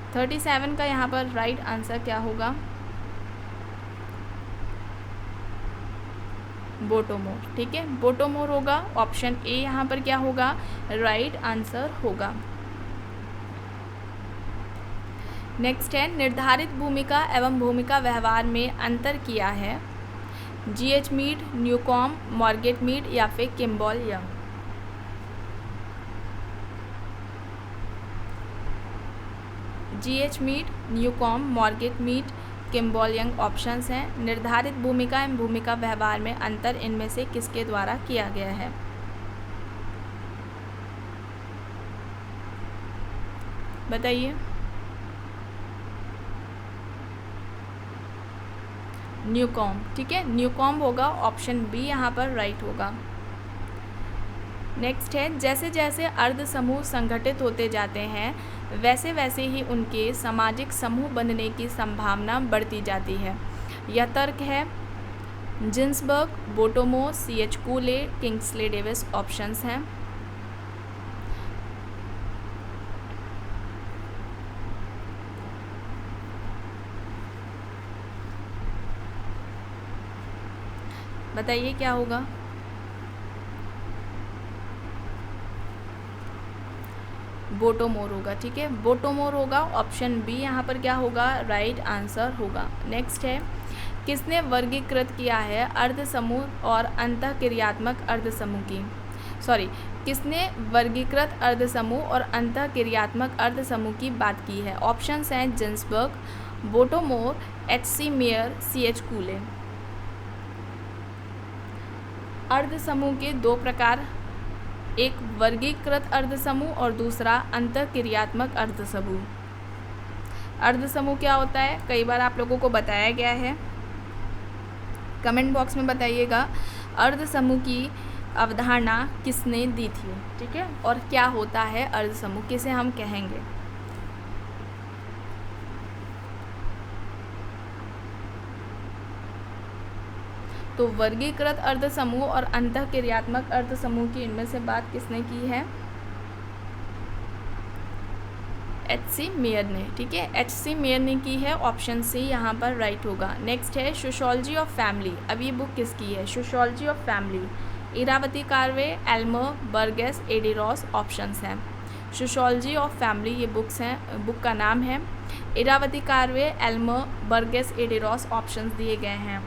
तो 37 का यहाँ पर राइट आंसर क्या होगा? बोटोमोर, ठीक है। बोटोमोर होगा। ऑप्शन ए यहाँ पर क्या होगा? राइट आंसर होगा। नेक्स्ट है, निर्धारित भूमिका एवं भूमिका व्यवहार में अंतर किया है। G.H. Mead, Newcomb, Margaret Mead या फिर Kimball Young. G.H. Mead, Newcomb, Margaret Mead, Kimball Young options हैं। निर्धारित भूमिका एवं भूमिका व्यवहार में अंतर इनमें से किसके द्वारा किया गया है? बताइए। न्यूकॉम, ठीक है। न्यूकॉम होगा। ऑप्शन बी यहाँ पर राइट होगा। नेक्स्ट है, जैसे जैसे अर्ध समूह संगठित होते जाते हैं वैसे वैसे ही उनके सामाजिक समूह बनने की संभावना बढ़ती जाती है। यह तर्क है Ginsburg, बोटोमो, C.H. कूले, Kingsley Davis options हैं। बताइए क्या होगा? बोटोमोर होगा, ठीक है। बोटोमोर होगा। ऑप्शन बी यहाँ पर क्या होगा? राइट आंसर होगा। नेक्स्ट है, किसने वर्गीकृत किया है अर्ध समूह और अंतःक्रियात्मक अर्ध समूह की? किसने वर्गीकृत अर्ध समूह और अंतःक्रियात्मक अर्ध समूह की बात की है? ऑप्शंस हैं जिन्सबर्ग, बोटोमोर, H.C. Mayor, C.H. कूले। अर्ध समूह के दो प्रकार, एक वर्गीकृत अर्ध समूह और दूसरा अंतःक्रियात्मक अर्ध समूह। अर्ध समूह क्या होता है? कई बार आप लोगों को बताया गया है, कमेंट बॉक्स में बताइएगा अर्ध समूह की अवधारणा किसने दी थी, ठीक है। और क्या होता है अर्ध समूह, किसे हम कहेंगे? तो वर्गीकृत अर्ध समूह और अंतःक्रियात्मक अर्ध समूह की इनमें से बात किसने की है? H.C. मेयर ने, ठीक है। H.C. मेयर ने की है। ऑप्शन सी यहाँ पर राइट होगा। नेक्स्ट है, सोशियोलॉजी ऑफ फैमिली। अब ये बुक किसकी है? Sociology of family, Irawati Karve, Elmer, Burgess, Eddie Ross options हैं। सोशियोलॉजी ऑफ फैमिली ये बुक का नाम है। Irawati Karve, Elmer, Burgess, Eddie Ross options दिए गए हैं।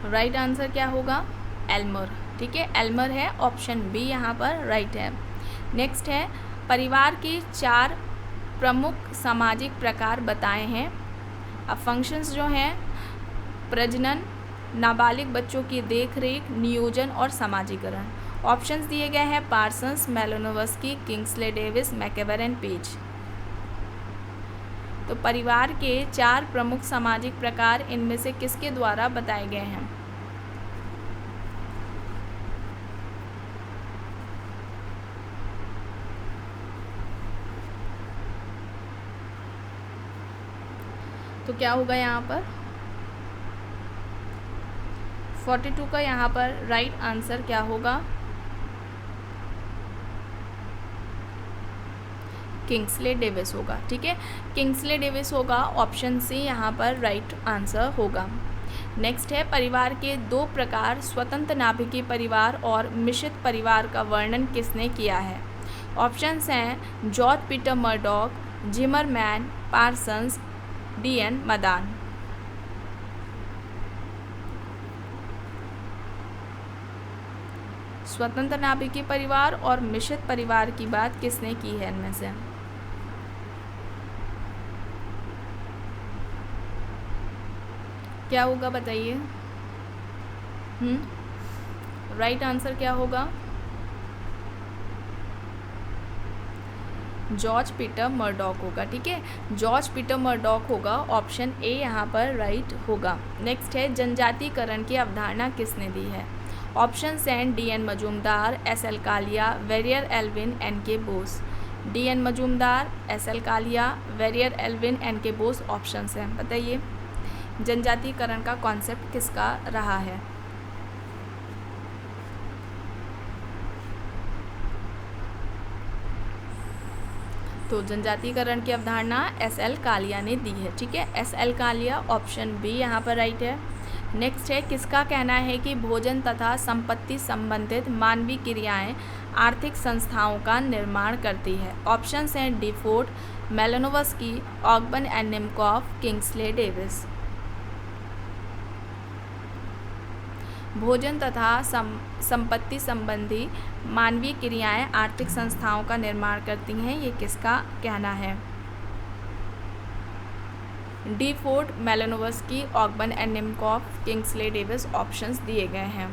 राइट आंसर क्या होगा? एल्मर। ठीक है, एल्मर है, ऑप्शन बी यहाँ पर राइट है। नेक्स्ट है, परिवार के 4 प्रमुख सामाजिक प्रकार बताए हैं। अब फंक्शंस जो हैं, प्रजनन, नाबालिग बच्चों की देखरेख, नियोजन और समाजीकरण। ऑप्शंस दिए गए हैं पार्सन्स, मेलानोव्स्की, किंग्सले डेविस, मैकेवर पेज। तो परिवार के 4 प्रमुख सामाजिक प्रकार इनमें से किसके द्वारा बताए गए हैं? तो क्या होगा यहाँ पर? 42 का यहाँ पर राइट आंसर क्या होगा? किंग्सले डेविस होगा। ठीक है, किंग्सले डेविस होगा, ऑप्शन सी यहाँ पर राइट आंसर होगा। नेक्स्ट है, परिवार के 2 प्रकार स्वतंत्र नाभिकीय परिवार और मिश्रित परिवार का वर्णन किसने किया है? ऑप्शंस हैं George Peter Murdock, Zimmerman, Parsons, DN. Madan. स्वतंत्र नाभिकीय परिवार और मिश्रित परिवार की बात किसने की है इनमें से? क्या होगा बताइए? राइट आंसर क्या होगा? जॉर्ज पीटर मर्डॉक होगा। ठीक है, जॉर्ज पीटर मर्डॉक होगा, ऑप्शन ए यहाँ पर राइट होगा। नेक्स्ट है, जनजातीकरण की अवधारणा किसने दी है? ऑप्शंस हैं DN. Majumdar, SL. Kalia, Verrier Elwin, NK. Bose. DN. Majumdar, SL. Kalia, Verrier Elwin, NK. Bose options हैं। बताइए जनजातीकरण का कॉन्सेप्ट किसका रहा है? तो जनजातीकरण की अवधारणा एस.एल. कालिया ने दी है। ठीक है, एस.एल. कालिया, ऑप्शन बी यहाँ पर राइट है। नेक्स्ट है, किसका कहना है कि भोजन तथा संपत्ति संबंधित मानवीय क्रियाएं आर्थिक संस्थाओं का निर्माण करती है? ऑप्शंस हैं Defort, Malinowski, Ogburn and Nimkoff, Kingsley Davis. भोजन तथा संपत्ति संबंधी मानवीय क्रियाएं आर्थिक संस्थाओं का निर्माण करती हैं, ये किसका कहना है? Defort, Malinowski, Ogburn and Nimkoff, Kingsley Davis options दिए गए हैं।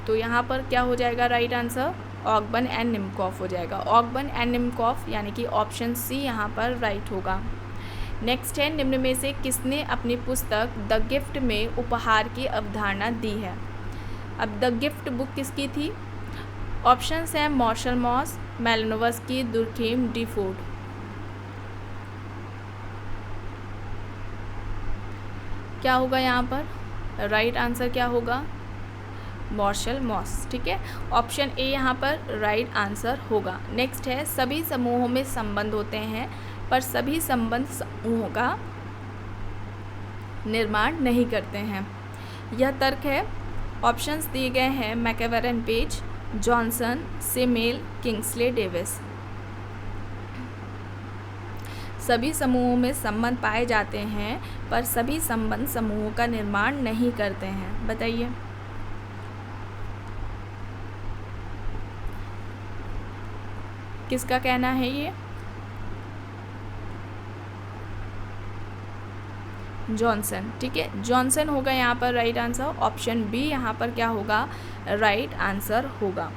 तो यहाँ पर क्या हो जाएगा right answer? Ogburn and Nimkoff हो जाएगा। ऑगबर्न एंड निमकॉफ यानी कि ऑप्शन सी यहाँ पर राइट होगा। नेक्स्ट है, निम्न में से किसने अपनी पुस्तक द गिफ्ट में उपहार की अवधारणा दी है? अब द गिफ्ट बुक किसकी थी? ऑप्शंस हैं मार्शल मॉस, मेलानोव्स्की, दुर्खेम, डिफोर्ट। क्या होगा यहाँ पर? राइट आंसर क्या होगा? Marcel Mauss. ठीक है, ऑप्शन ए यहाँ पर राइट आंसर होगा। नेक्स्ट है, सभी समूहों में संबंध होते हैं पर सभी संबंध समूहों का निर्माण नहीं करते हैं। यह तर्क है। ऑप्शंस दिए गए हैं MacIver and Page, Johnson, Simmel, Kingsley Davis. सभी समूहों में संबंध पाए जाते हैं पर सभी संबंध समूहों का निर्माण नहीं करते हैं। बताइए किसका कहना है ये? जॉनसन। ठीक है, जॉनसन होगा यहाँ पर राइट आंसर। ऑप्शन बी यहाँ पर क्या होगा? राइट आंसर होगा।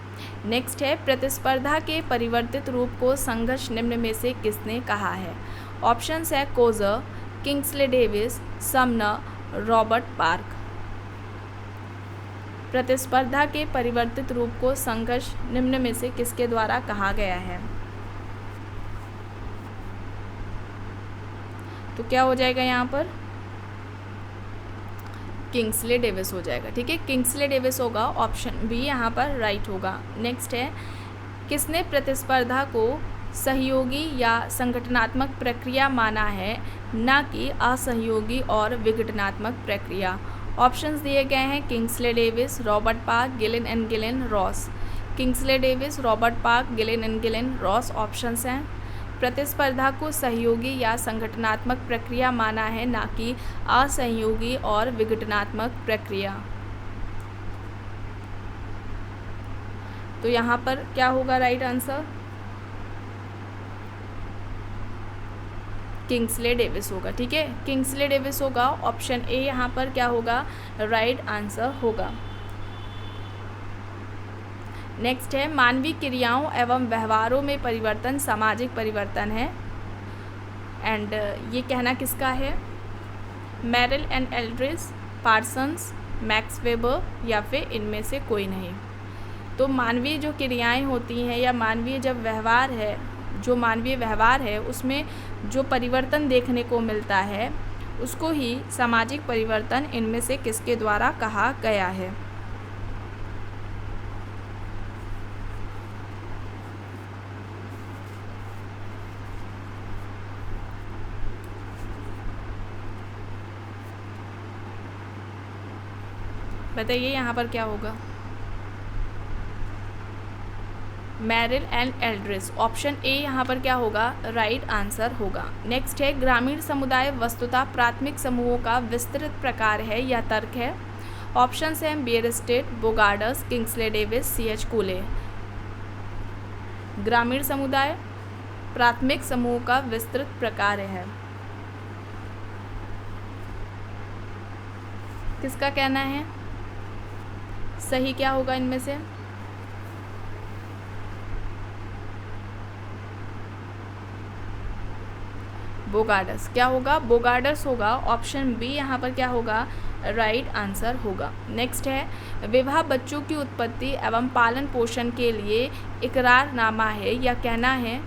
नेक्स्ट है, प्रतिस्पर्धा के परिवर्तित रूप को संघर्ष निम्न में से किसने कहा है? ऑप्शंस है Coser, Kingsley Davis, Sumner, Robert park. प्रतिस्पर्धा के परिवर्तित रूप को संघर्ष निम्न में से किसके द्वारा कहा गया है? तो क्या हो जाएगा यहाँ पर? किंग्सले डेविस हो जाएगा। ठीक है, किंग्सले डेविस होगा, ऑप्शन बी यहाँ पर राइट होगा। नेक्स्ट है, किसने प्रतिस्पर्धा को सहयोगी या संगठनात्मक प्रक्रिया माना है, न कि असहयोगी और विघटनात्मक प्रक्रिया। ऑप्शंस दिए गए हैं Kingsley Davis, Robert park, Gillin and Gillin, Ross. Kingsley Davis, Robert park, Gillin and Gillin, Ross options हैं। प्रतिस्पर्धा को सहयोगी या संगठनात्मक प्रक्रिया माना है, न कि असहयोगी और विघटनात्मक प्रक्रिया। तो यहाँ पर क्या होगा राइट आंसर? किंग्सले डेविस होगा। ठीक है, किंग्सले डेविस होगा। ऑप्शन ए यहाँ पर क्या होगा? राइट आंसर होगा। नेक्स्ट है मानवीय क्रियाओं एवं व्यवहारों में परिवर्तन सामाजिक परिवर्तन है। एंड ये कहना किसका है? Merrill and Eldridge, Parsons, Max Weber या फिर इनमें से कोई नहीं। तो मानवीय जो क्रियाएं होती हैं या मानवीय जब व्यवहार है, जो मानवीय व्यवहार है उसमें जो परिवर्तन देखने को मिलता है उसको ही सामाजिक परिवर्तन इनमें से किसके द्वारा कहा गया है? बताइए यहाँ पर क्या होगा? Merrill and Eldridge, option A यहाँ पर क्या होगा? राइट आंसर होगा। नेक्स्ट है ग्रामीण समुदाय वस्तुतः प्राथमिक समूहों का विस्तृत प्रकार है या तर्क है। ऑप्शंस हैं बियरस्टेट, बोगार्डस, किंग्सले डेविस, सी.एच. कूले। ग्रामीण समुदाय प्राथमिक समूह का विस्तृत प्रकार है। किसका कहना है? सही क्या होगा इनमें से? बोगार्डस। क्या होगा? बोगार्डस होगा। ऑप्शन बी यहाँ पर क्या होगा? राइट आंसर होगा। नेक्स्ट है विवाह बच्चों की उत्पत्ति एवं पालन पोषण के लिए इकरारनामा है या कहना है।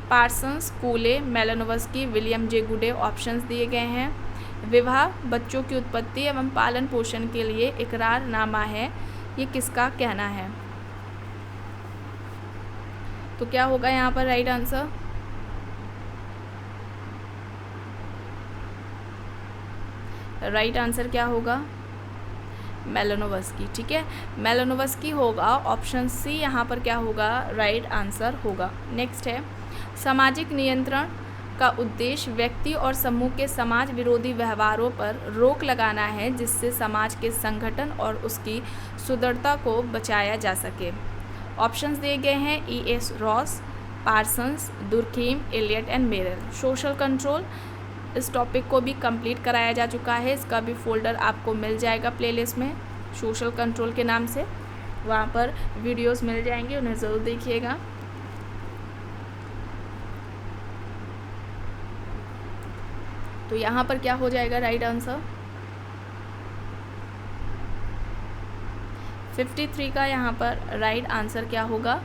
पार्सन्स, कूले, मेलानोव्स्की, विलियम जे गुडे ऑप्शंस दिए गए हैं। विवाह बच्चों की उत्पत्ति एवं पालन पोषण के लिए इकरारनामा है, ये किसका कहना है? तो क्या होगा यहाँ पर राइट आंसर? राइट आंसर क्या होगा? मेलानोव्स्की। ठीक है, मेलानोव्स्की होगा। ऑप्शन सी यहाँ पर क्या होगा? राइट आंसर होगा। नेक्स्ट है सामाजिक नियंत्रण का उद्देश्य व्यक्ति और समूह के समाज विरोधी व्यवहारों पर रोक लगाना है, जिससे समाज के संगठन और उसकी सुदृढ़ता को बचाया जा सके। ऑप्शंस दिए गए हैं E.S. Ross, Parsons, Durkheim, Elliott and Merrill. Social control, इस टॉपिक को भी कंप्लीट कराया जा चुका है, इसका भी फोल्डर आपको मिल जाएगा प्लेलिस्ट में सोशल कंट्रोल के नाम से, वहाँ पर वीडियोस मिल जाएंगे, उन्हें ज़रूर देखिएगा। तो यहाँ पर क्या हो जाएगा राइट आंसर? 53 का यहाँ पर राइट आंसर क्या होगा?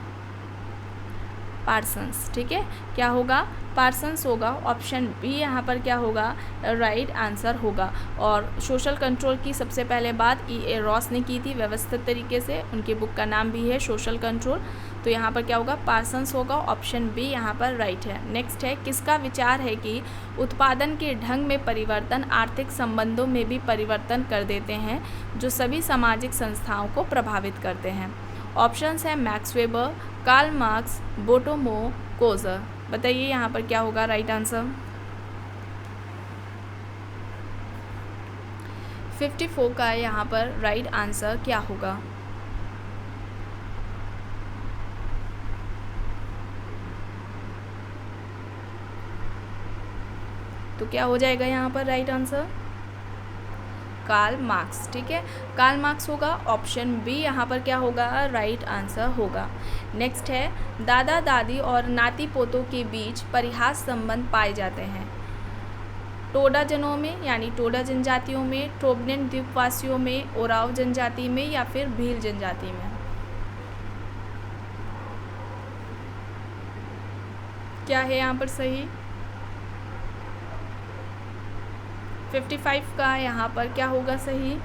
पार्सन्स। ठीक है, क्या होगा? पार्सन्स होगा। ऑप्शन बी यहाँ पर क्या होगा? राइट आंसर होगा। और सोशल कंट्रोल की सबसे पहले बात E.A. रॉस ने की थी व्यवस्थित तरीके से, उनकी बुक का नाम भी है सोशल कंट्रोल। तो यहाँ पर क्या होगा? पार्सन्स होगा। ऑप्शन बी यहाँ पर राइट है। नेक्स्ट है किसका विचार है कि उत्पादन के ढंग में परिवर्तन आर्थिक संबंधों में भी परिवर्तन कर देते हैं, जो सभी सामाजिक संस्थाओं को प्रभावित करते हैं। ऑप्शंस हैं Max Weber, Karl Marx, Bottomore, Coser. बताइए यहाँ पर क्या होगा राइट आंसर? 54 का यहाँ पर राइट आंसर क्या होगा? तो क्या हो जाएगा यहाँ पर राइट आंसर? Karl Marx. ठीक है, कार्ल मार्क्स होगा। ऑप्शन बी यहाँ पर क्या होगा? राइट आंसर होगा। नेक्स्ट है दादा दादी और नाती पोतों के बीच परिहास संबंध पाए जाते हैं। टोडा जनों में यानी टोडा जनजातियों में, टोबनिन द्वीपवासियों में, ओराव जनजाति में या फिर भील जनजाति में। क्या है यहाँ पर सही? 55 का यहाँ पर क्या होगा सही?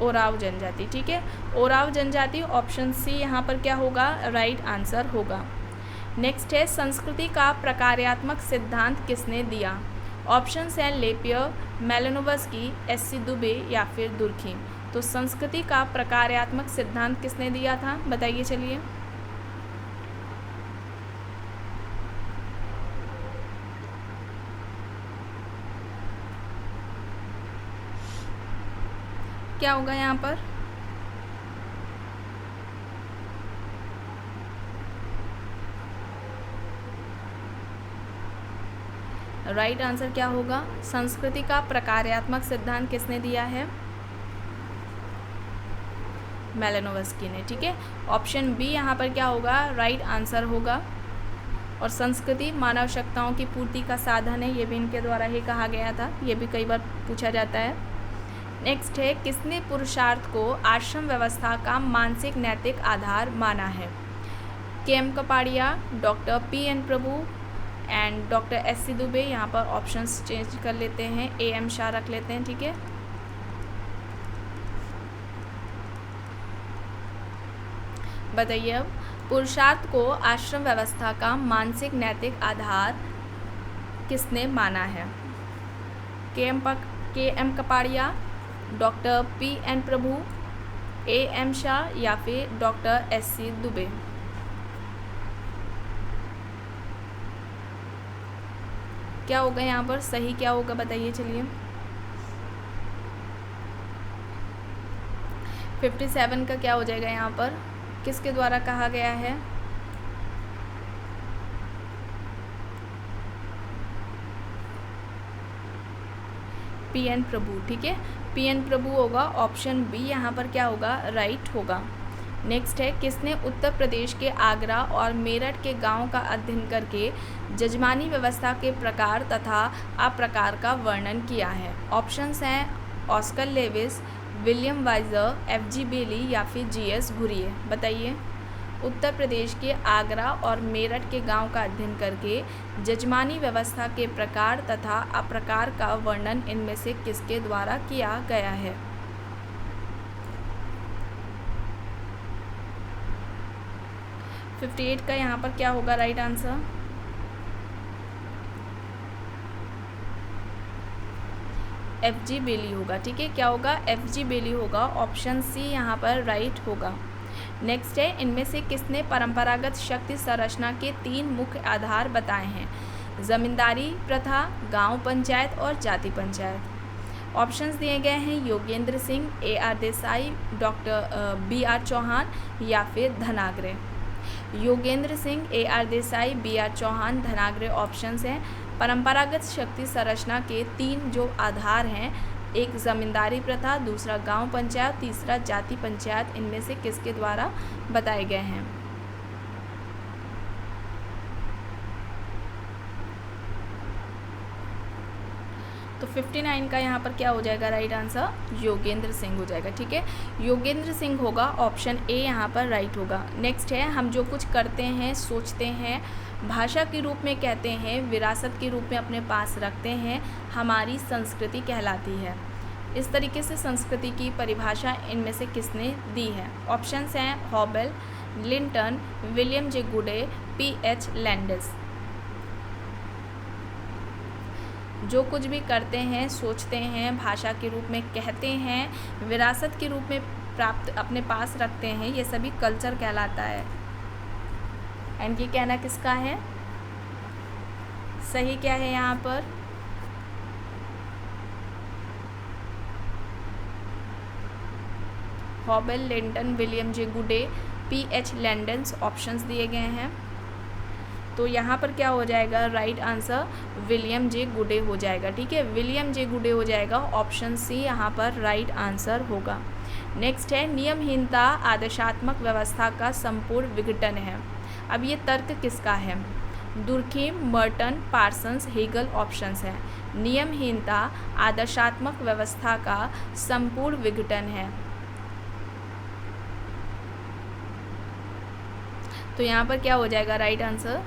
ओराव जनजाति, ठीक है, ओराव जनजाति, ऑप्शन सी यहाँ पर क्या होगा, राइट आंसर होगा। नेक्स्ट है संस्कृति का प्रकार्यात्मक सिद्धांत किसने दिया? ऑप्शंस हैं लेपियर, मेलानोव्स्की, एस सी दुबे या फिर दुर्खीम। तो संस्कृति का प्रकार्यात्मक सिद्धांत किसने दिया था, बताइए चलिए। क्या होगा यहाँ पर? राइट आंसर क्या होगा? संस्कृति का प्रकार्यात्मक सिद्धांत किसने दिया है? मेलानोव्स्की ने, ठीक है। ऑप्शन बी यहाँ पर क्या होगा, राइट आंसर होगा। और संस्कृति मानव आवश्यकताओं की पूर्ति का साधन है, ये भी इनके द्वारा ही कहा गया था, ये भी कई बार पूछा जाता है। नेक्स्ट है किसने पुरुषार्थ को आश्रम व्यवस्था का मानसिक नैतिक आधार माना है? KM. Kapadia, doctor PN. Prabhu and doctor SC. Dubey. यहाँ पर ऑप्शंस चेंज कर लेते हैं, ए.एम. शाह रख लेते हैं, ठीक है। बताइए अब, पुरुषार्थ को आश्रम व्यवस्था का मानसिक नैतिक आधार किसने माना है? KM. Kapadia, doctor PN. Prabhu, AM. Shah या फिर डॉक्टर एस.सी. दुबे। क्या होगा यहाँ पर, सही क्या होगा बताइए चलिए। 57 का क्या हो जाएगा यहाँ पर, किसके द्वारा कहा गया है? पी.एन. प्रभु, ठीक है, पी.एन. प्रभु होगा। ऑप्शन बी यहाँ पर क्या होगा, राइट होगा। नेक्स्ट है किसने उत्तर प्रदेश के आगरा और मेरठ के गांव का अध्ययन करके जजमानी व्यवस्था के प्रकार तथा अप्रकार का वर्णन किया है? ऑप्शंस हैं ऑस्कर लेविस, विलियम वाइजर, एफ.जी. बेली या फिर जी.एस. घुरिये। बताइए, उत्तर प्रदेश के आगरा और मेरठ के गांव का अध्ययन करके जजमानी व्यवस्था के प्रकार तथा अप्रकार का वर्णन इनमें से किसके द्वारा किया गया है? तो 58 का यहाँ पर क्या होगा राइट आंसर? एफ.जी. बेली होगा, ठीक है। क्या होगा, एफ.जी. बेली होगा। ऑप्शन सी यहाँ पर राइट होगा। नेक्स्ट है इनमें से किसने परंपरागत शक्ति संरचना के 3 मुख्य आधार बताए हैं? जमींदारी प्रथा, गांव पंचायत और जाति पंचायत। ऑप्शंस दिए गए हैं योगेंद्र सिंह, ए.आर. देसाई, डॉक्टर बी.आर. चौहान या फिर धनाग्रे। योगेंद्र सिंह, ए.आर. देसाई, बी.आर. चौहान, धनाग्रे ऑप्शंस हैं। परंपरागत शक्ति संरचना के 3 जो आधार हैं, एक जमींदारी प्रथा, दूसरा गांव पंचायत, तीसरा जाति पंचायत, इनमें से किसके द्वारा बताए गए हैं? तो 59 का यहाँ पर क्या हो जाएगा राइट आंसर? योगेंद्र सिंह हो जाएगा, ठीक है। योगेंद्र सिंह होगा, ऑप्शन ए यहाँ पर राइट होगा। नेक्स्ट है हम जो कुछ करते हैं, सोचते हैं, भाषा के रूप में कहते हैं, विरासत के रूप में अपने पास रखते हैं, हमारी संस्कृति कहलाती है। इस तरीके से संस्कृति की परिभाषा इनमें से किसने दी है? ऑप्शंस हैं हॉबल, लिंटन, विलियम जे गुडे, पी.एच. लैंडिस। जो कुछ भी करते हैं, सोचते हैं, भाषा के रूप में कहते हैं, विरासत के रूप में प्राप्त अपने पास रखते हैं, ये सभी कल्चर कहलाता है। एंड ये कहना किसका है? सही क्या है यहाँ पर? हॉबल, लिंटन, विलियम जे गुडे, पी.एच. लैंडिस ऑप्शंस दिए गए हैं। तो यहाँ पर क्या हो जाएगा राइट आंसर? विलियम जे गुडे हो जाएगा, ठीक है। विलियम जे गुडे हो जाएगा, ऑप्शन सी यहाँ पर राइट आंसर होगा। नेक्स्ट है नियमहीनता आदर्शात्मक व्यवस्था का संपूर्ण विघटन है। अब ये तर्क किसका है? Durkheim, Merton, Parsons, Hegel options है। नियमहीनता आदर्शात्मक व्यवस्था का संपूर्ण विघटन है। तो यहाँ पर क्या हो जाएगा राइट आंसर?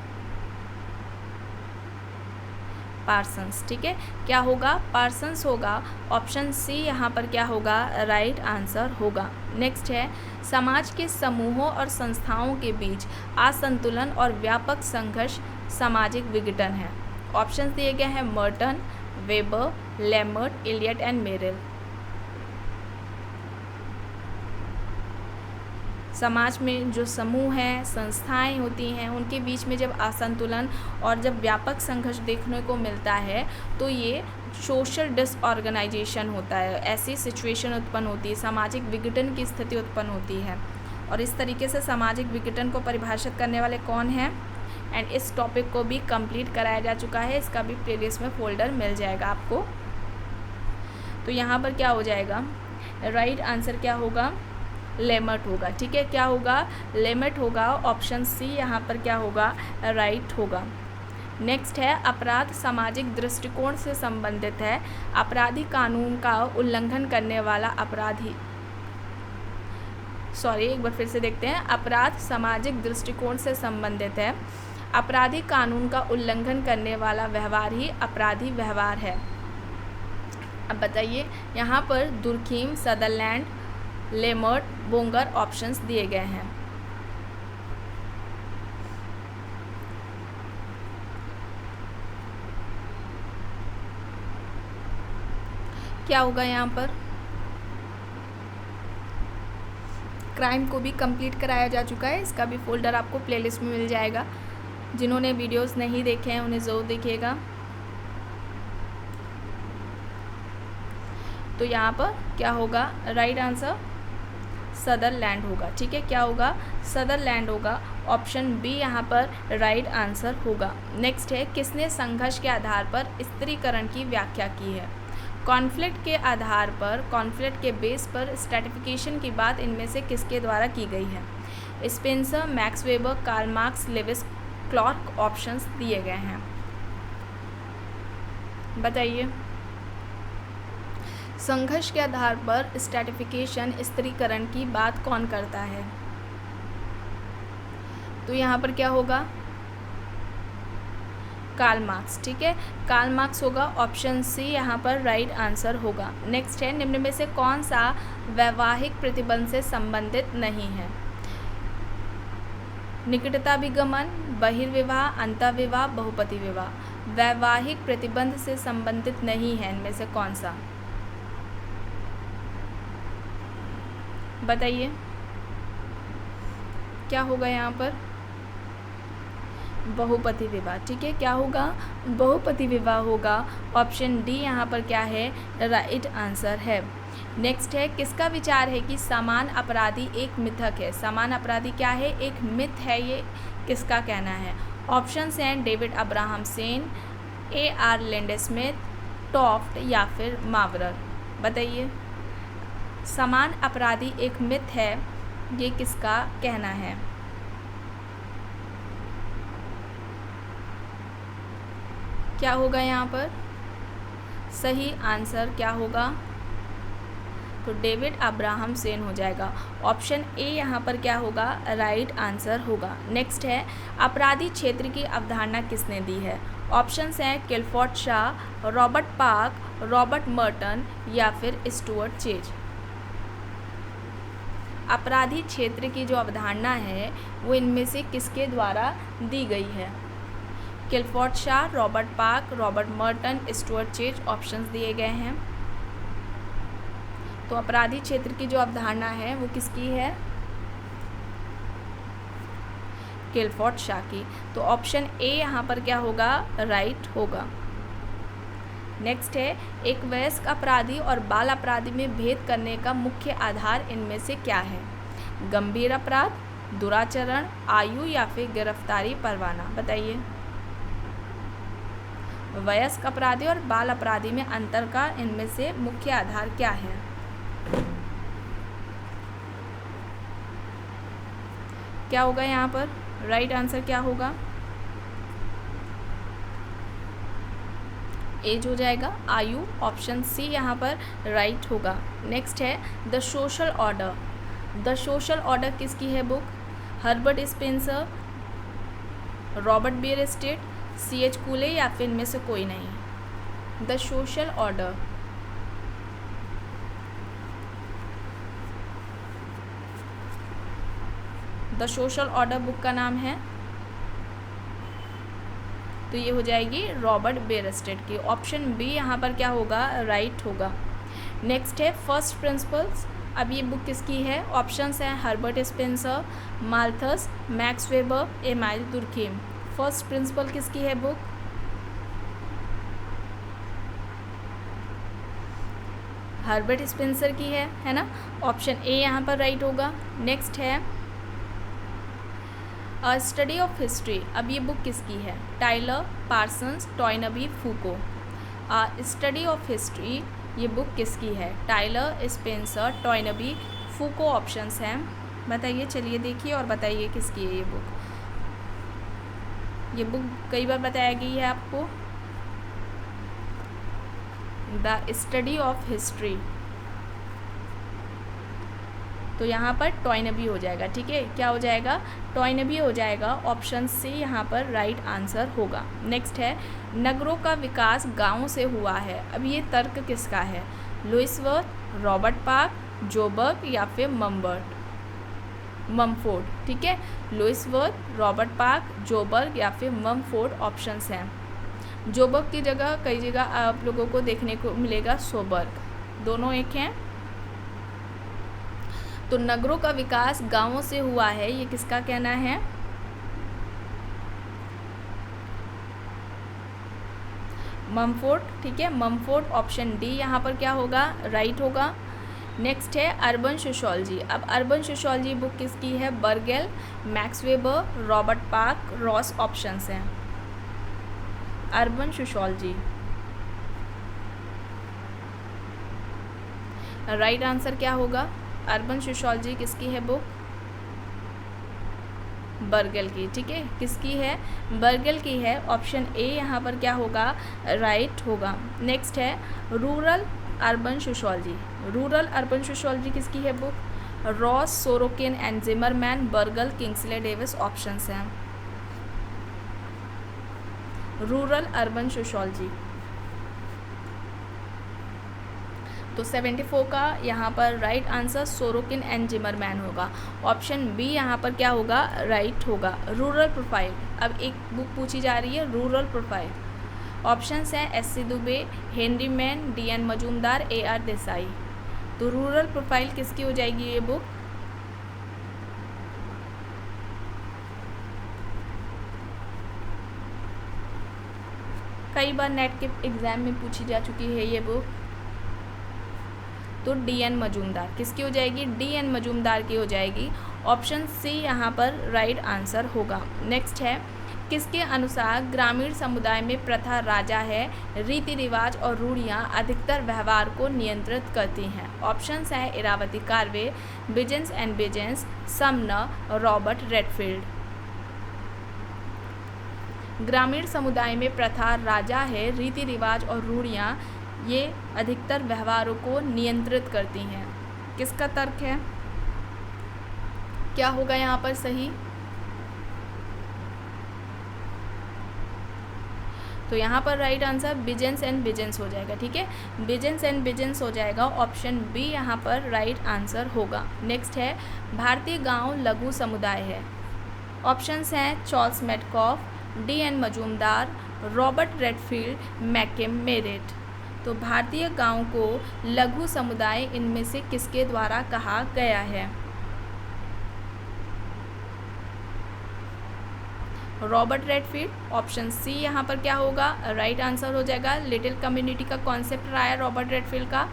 पार्सन्स। ठीक है, क्या होगा? पार्सन्स होगा। ऑप्शन सी यहाँ पर क्या होगा? राइट आंसर होगा। नेक्स्ट है, समाज के समूहों और संस्थाओं के बीच असंतुलन और व्यापक संघर्ष सामाजिक विघटन है। ऑप्शन दिए गए हैं Merton, Weber, Lemert, Elliott and Merrill. समाज में जो समूह हैं, संस्थाएं होती हैं, उनके बीच में जब असंतुलन और जब व्यापक संघर्ष देखने को मिलता है तो ये सोशल डिसऑर्गेनाइजेशन होता है। ऐसी सिचुएशन उत्पन्न होती है, सामाजिक विघटन की स्थिति उत्पन्न होती है। और इस तरीके से सामाजिक विघटन को परिभाषित करने वाले कौन हैं? एंड इस टॉपिक को भी कंप्लीट कराया जा चुका है, इसका भी प्लेलिस्ट में फोल्डर मिल जाएगा आपको। तो यहाँ पर क्या हो जाएगा? राइट आंसर क्या होगा? लेमर्ट होगा। ठीक है, क्या होगा? लेमर्ट होगा। ऑप्शन सी यहाँ पर क्या होगा? राइट होगा। नेक्स्ट है, अपराध सामाजिक दृष्टिकोण से संबंधित है। आपराधिक कानून का उल्लंघन करने वाला अपराधी, एक बार फिर से देखते हैं। अपराध सामाजिक दृष्टिकोण से संबंधित है। आपराधिक कानून का उल्लंघन करने वाला व्यवहार ही अपराधी व्यवहार है। अब बताइए, यहाँ पर दुर्खीम, सदरलैंड, लेमर्ट, बोंगर ऑप्शंस दिए गए हैं। क्या होगा यहाँ पर? क्राइम को भी कंप्लीट कराया जा चुका है, इसका भी फोल्डर आपको प्लेलिस्ट में मिल जाएगा। जिन्होंने वीडियोस नहीं देखे हैं उन्हें ज़रूर देखिएगा। तो यहाँ पर क्या होगा? राइट आंसर सदरलैंड होगा। ठीक है, क्या होगा? सदरलैंड होगा। ऑप्शन बी यहाँ पर राइट आंसर होगा। नेक्स्ट है, किसने संघर्ष के आधार पर स्त्रीकरण की व्याख्या की है? कॉन्फ्लिक्ट के आधार पर, कॉन्फ्लिक्ट के बेस पर स्ट्रैटिफिकेशन की बात इनमें से किसके द्वारा की गई है? Spencer, Max Weber, Karl Marx, Lewis Clark options दिए गए हैं। बताइए, संघर्ष के आधार पर स्ट्रैटिफिकेशन, स्त्रीकरण की बात कौन करता है? तो यहाँ पर क्या होगा? Karl Marx. ठीक है, कार्ल मार्क्स होगा। ऑप्शन सी यहाँ पर राइट आंसर होगा। नेक्स्ट है, निम्न में से कौन सा वैवाहिक प्रतिबंध से संबंधित नहीं है? निकटताभिगमन, बहिर्विवाह, अंतःविवाह, बहुपति विवाह। वैवाहिक प्रतिबंध से संबंधित नहीं है इनमें से कौन सा? बताइए, क्या होगा यहाँ पर? बहुपति विवाह। ठीक है, क्या होगा? बहुपति विवाह होगा। ऑप्शन डी यहाँ पर क्या है? राइट आंसर है। नेक्स्ट है, किसका विचार है कि समान अपराधी एक मिथक है? समान अपराधी क्या है? एक मिथ है, ये किसका कहना है? ऑप्शंस हैं डेविड अब्राहम सेन, A.R. लैंडस्मिथ, टॉफ्ट या फिर मावरर। बताइए, समान अपराधी एक मिथ है, ये किसका कहना है? क्या होगा यहाँ पर? सही आंसर क्या होगा? तो डेविड अब्राहम सेन हो जाएगा। ऑप्शन ए यहाँ पर क्या होगा? राइट आंसर होगा। नेक्स्ट है, अपराधी क्षेत्र की अवधारणा किसने दी है? ऑप्शंस हैं Clifford Shah, Robert park, Robert Merton या फिर स्टुअर्ट चेज। अपराधी क्षेत्र की जो अवधारणा है वो इनमें से किसके द्वारा दी गई है? Clifford Shah, Robert park, Robert Merton, Stuart chase options दिए गए हैं। तो अपराधी क्षेत्र की जो अवधारणा है वो किसकी है? क्लिफोर्ड शाह की। तो ऑप्शन ए यहाँ पर क्या होगा? राइट होगा। नेक्स्ट है, एक वयस्क अपराधी और बाल अपराधी में भेद करने का मुख्य आधार इनमें से क्या है? गंभीर अपराध, दुराचरण, आयु या फिर गिरफ्तारी परवाना। बताइए, वयस्क अपराधी और बाल अपराधी में अंतर का इनमें से मुख्य आधार क्या है? क्या होगा यहाँ पर? राइट आंसर क्या होगा? एज हो जाएगा, आयु। ऑप्शन सी यहाँ पर राइट होगा। नेक्स्ट है, the social order. The social order किसकी है book? Herbert Spencer, Robert Bierstedt, C.H. Cooley या फिर इनमें से कोई नहीं। The social order, the social order book का नाम है, तो ये हो जाएगी रॉबर्ट बेयरस्टेड की। ऑप्शन बी यहाँ पर क्या होगा, राइट होगा। नेक्स्ट है फर्स्ट प्रिंसिपल्स। अब ये बुक किसकी है? ऑप्शंस हैं Herbert Spencer, Malthus, max weber, amyl Durkheim. First principle किसकी है बुक? हर्बर्ट स्पेंसर की है ना। ऑप्शन ए यहाँ पर राइट होगा। नेक्स्ट है अ स्टडी ऑफ हिस्ट्री। अब ये बुक किसकी है? Tylor, Parsons, Toynbee, Foucault. A study of history ये बुक किसकी है? Tylor, Spencer, Toynbee, Foucault options हैं। बताइए, चलिए देखिए और बताइए किसकी है ये बुक। ये बुक कई बार बताया गई है आपको, द स्टडी ऑफ हिस्ट्री। तो यहाँ पर टॉयनबी हो जाएगा, ठीक है। क्या हो जाएगा? टॉयनबी हो जाएगा। ऑप्शन सी यहाँ पर राइट आंसर होगा। नेक्स्ट है नगरों का विकास गांवों से हुआ है। अब ये तर्क किसका है? लुइसवर्थ, रॉबर्ट पार्क, जोबर्ग या फिर ममफोर्ड। ठीक है, लुइसवर्थ, रॉबर्ट पार्क, जोबर्ग या फिर ममफोर्ड ऑप्शंस हैं। जोबर्ग की जगह कई जगह आप लोगों को देखने को मिलेगा सोबर्ग, दोनों एक हैं। तो नगरों का विकास गांवों से हुआ है, ये किसका कहना है? ममफोर्ड। ठीक है, ममफोर्ड ऑप्शन डी यहाँ पर क्या होगा? राइट होगा। नेक्स्ट है अर्बन सोशियोलॉजी। अब अर्बन सोशियोलॉजी बुक किसकी है? Bergel, Max Weber, Robert Park, Ross options हैं। अर्बन सोशियोलॉजी राइट आंसर क्या होगा? अर्बन सोशियोलॉजी किसकी है बुक? बर्गेल की। ठीक है, किसकी है? बर्गेल की है। ऑप्शन ए यहाँ पर क्या होगा? राइट होगा। नेक्स्ट है rural urban sociology. Rural urban sociology किसकी है book? Ross, Sorokin and Zimmerman, Bergel, Kingsley Davis options हैं। Rural urban sociology. तो 74 का यहाँ पर right answer Sorokin and Zimmerman होगा। ऑप्शन बी यहाँ पर क्या होगा? राइट होगा। Rural profile. अब एक बुक पूछी जा रही है रूरल प्रोफाइल। ऑप्शंस हैं एस.सी. दुबे, हेनरी मैन, डी.एन. मजूमदार, ए.आर. देसाई। तो रूरल प्रोफाइल किसकी हो जाएगी ये बुक? कई बार नेट के एग्ज़ाम में पूछी जा चुकी है ये बुक। तो डी.एन. मजूमदार किसकी हो जाएगी? डी.एन. मजूमदार की हो जाएगी। ऑप्शन सी यहाँ पर राइट आंसर होगा। नेक्स्ट है किसके अनुसार ग्रामीण समुदाय में प्रथा राजा है, रीति रिवाज और रूढ़ियाँ अधिकतर व्यवहार को नियंत्रित करती हैं। ऑप्शंस है Irawati Karve, Biesanz and Biesanz, Sumner, Robert Redfield. ग्रामीण समुदाय में प्रथा राजा है, रीति रिवाज और रूढ़ियाँ ये अधिकतर व्यवहारों को नियंत्रित करती हैं। किसका तर्क है? क्या होगा यहाँ पर सही? तो यहाँ पर राइट आंसर बिजेंस एंड बिजेंस हो जाएगा। ठीक है, बिजेंस एंड बिजेंस हो जाएगा। ऑप्शन बी यहाँ पर राइट आंसर होगा। नेक्स्ट है भारतीय गांव लघु समुदाय है। ऑप्शंस हैं चार्ल्स मेटकॉफ, डी.एन. Majumdar, Robert Redfield, McKim Marriott. तो भारतीय गांव को लघु समुदाय इनमें से किसके द्वारा कहा गया है? Robert Redfield. ऑप्शन सी यहाँ पर क्या होगा? राइट आंसर हो जाएगा। लिटिल कम्युनिटी का कॉन्सेप्ट रहा है रॉबर्ट रेडफील्ड का,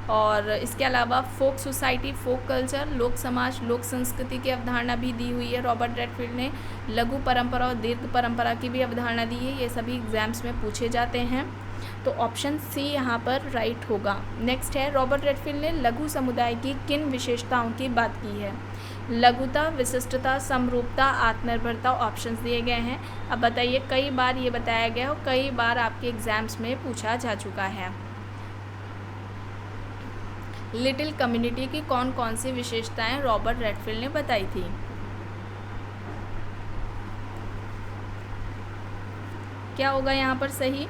और इसके अलावा फोक सोसाइटी, फोक कल्चर, लोक समाज, लोक संस्कृति की अवधारणा भी दी हुई है रॉबर्ट रेडफील्ड ने। लघु परंपरा और दीर्घ परंपरा की भी अवधारणा दी है। ये सभी एग्जाम्स में पूछे जाते हैं। तो ऑप्शन सी यहाँ पर राइट होगा। नेक्स्ट है रॉबर्ट रेडफील्ड ने लघु समुदाय की किन विशेषताओं की बात की है? लघुता, विशिष्टता, समरूपता, आत्मनिर्भरता ऑप्शंस दिए गए हैं। अब बताइए, कई बार ये बताया गया और कई बार आपके एग्जाम्स में पूछा जा चुका है। लिटिल कम्युनिटी की कौन कौन सी विशेषताएं रॉबर्ट रेडफील्ड ने बताई थी? क्या होगा यहाँ पर सही?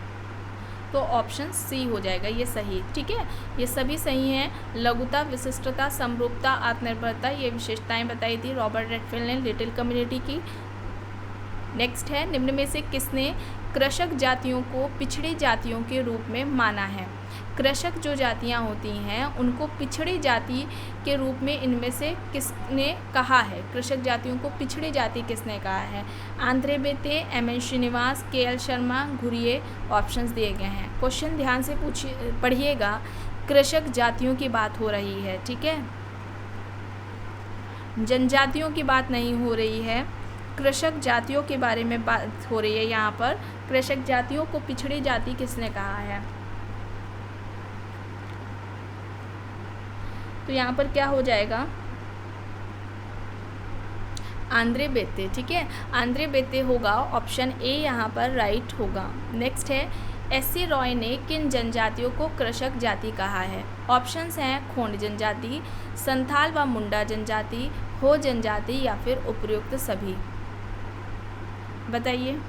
तो ऑप्शन सी हो जाएगा ये सही। ठीक है, ये सभी सही हैं। लघुता, विशिष्टता, समरूपता, आत्मनिर्भरता, ये विशेषताएं बताई थी रॉबर्ट रेडफील्ड ने लिटिल कम्युनिटी की। नेक्स्ट है, निम्न में से किसने कृषक जातियों को पिछड़ी जातियों के रूप में माना है? कृषक जो जातियां होती हैं उनको पिछड़ी जाति के रूप में इनमें से किसने कहा है? कृषक जातियों को पिछड़ी जाति किसने कहा है? Andre Beteille, MN. Srinivas, KL. Sharma, Ghurye, options दिए गए हैं। क्वेश्चन ध्यान से पढ़िएगा, कृषक जातियों की बात हो रही है। ठीक है, जनजातियों की बात नहीं हो रही है, कृषक जातियों के बारे में बात हो रही है। यहाँ पर कृषक जातियों को पिछड़ी जाति किसने कहा है? तो यहाँ पर क्या हो जाएगा? आंद्रे बेते। ठीक है, आंद्रे बेते होगा, ऑप्शन ए यहाँ पर राइट होगा। नेक्स्ट है, एस.सी. रॉय ने किन जनजातियों को कृषक जाति कहा है? ऑप्शंस हैं खोंड जनजाति, संथाल व मुंडा जनजाति, हो जनजाति या फिर उपयुक्त सभी। बताइए।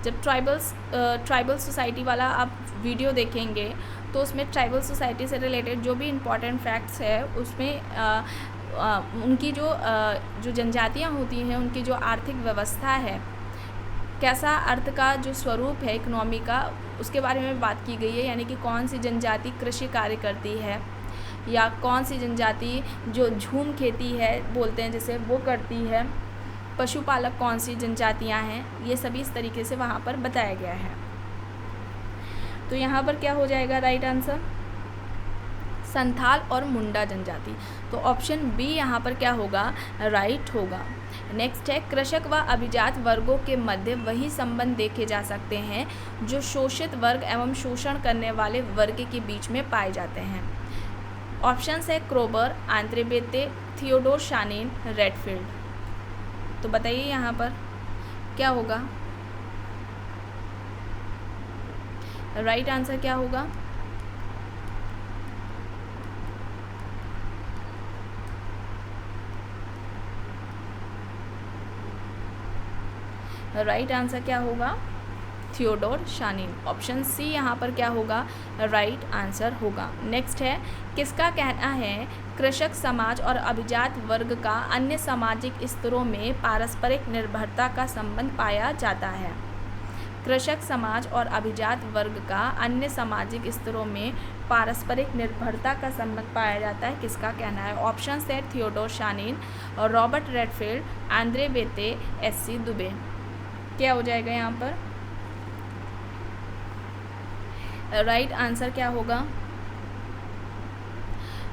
जब ट्राइबल सोसाइटी वाला आप वीडियो देखेंगे तो उसमें ट्राइबल सोसाइटी से रिलेटेड जो भी इम्पॉर्टेंट फैक्ट्स है उसमें उनकी जो जनजातियाँ होती हैं उनकी जो आर्थिक व्यवस्था है, कैसा अर्थ का जो स्वरूप है इकोनॉमी का, उसके बारे में बात की गई है। यानी कि कौन सी जनजाति कृषि कार्य करती है या कौन सी जनजाति जो झूम खेती है बोलते हैं जैसे वो करती है, पशुपालक कौन सी जनजातियां हैं, ये सभी इस तरीके से वहाँ पर बताया गया है। तो यहाँ पर क्या हो जाएगा राइट आंसर? संथाल और मुंडा जनजाति। तो ऑप्शन बी यहाँ पर क्या होगा? राइट होगा। नेक्स्ट है, कृषक व अभिजात वर्गों के मध्य वही संबंध देखे जा सकते हैं जो शोषित वर्ग एवं शोषण करने वाले वर्ग के बीच में पाए जाते हैं। ऑप्शंस है Kroeber, Andre Beteille, Theodore Shanin, Redfield. तो बताइए यहाँ पर क्या होगा? राइट आंसर क्या होगा? राइट आंसर क्या होगा? थियोडोर शानीन। ऑप्शन सी यहाँ पर क्या होगा? राइट आंसर होगा। नेक्स्ट है, किसका कहना है कृषक समाज और अभिजात वर्ग का अन्य सामाजिक स्तरों में पारस्परिक निर्भरता का संबंध पाया जाता है? कृषक समाज और अभिजात वर्ग का अन्य सामाजिक स्तरों में पारस्परिक निर्भरता का संबंध पाया जाता है, किसका कहना है? ऑप्शन है थियोडोर शानीन और Robert Redfield, Andre बेते, SC. Dubey. क्या हो जाएगा यहाँ पर? राइट आंसर क्या होगा?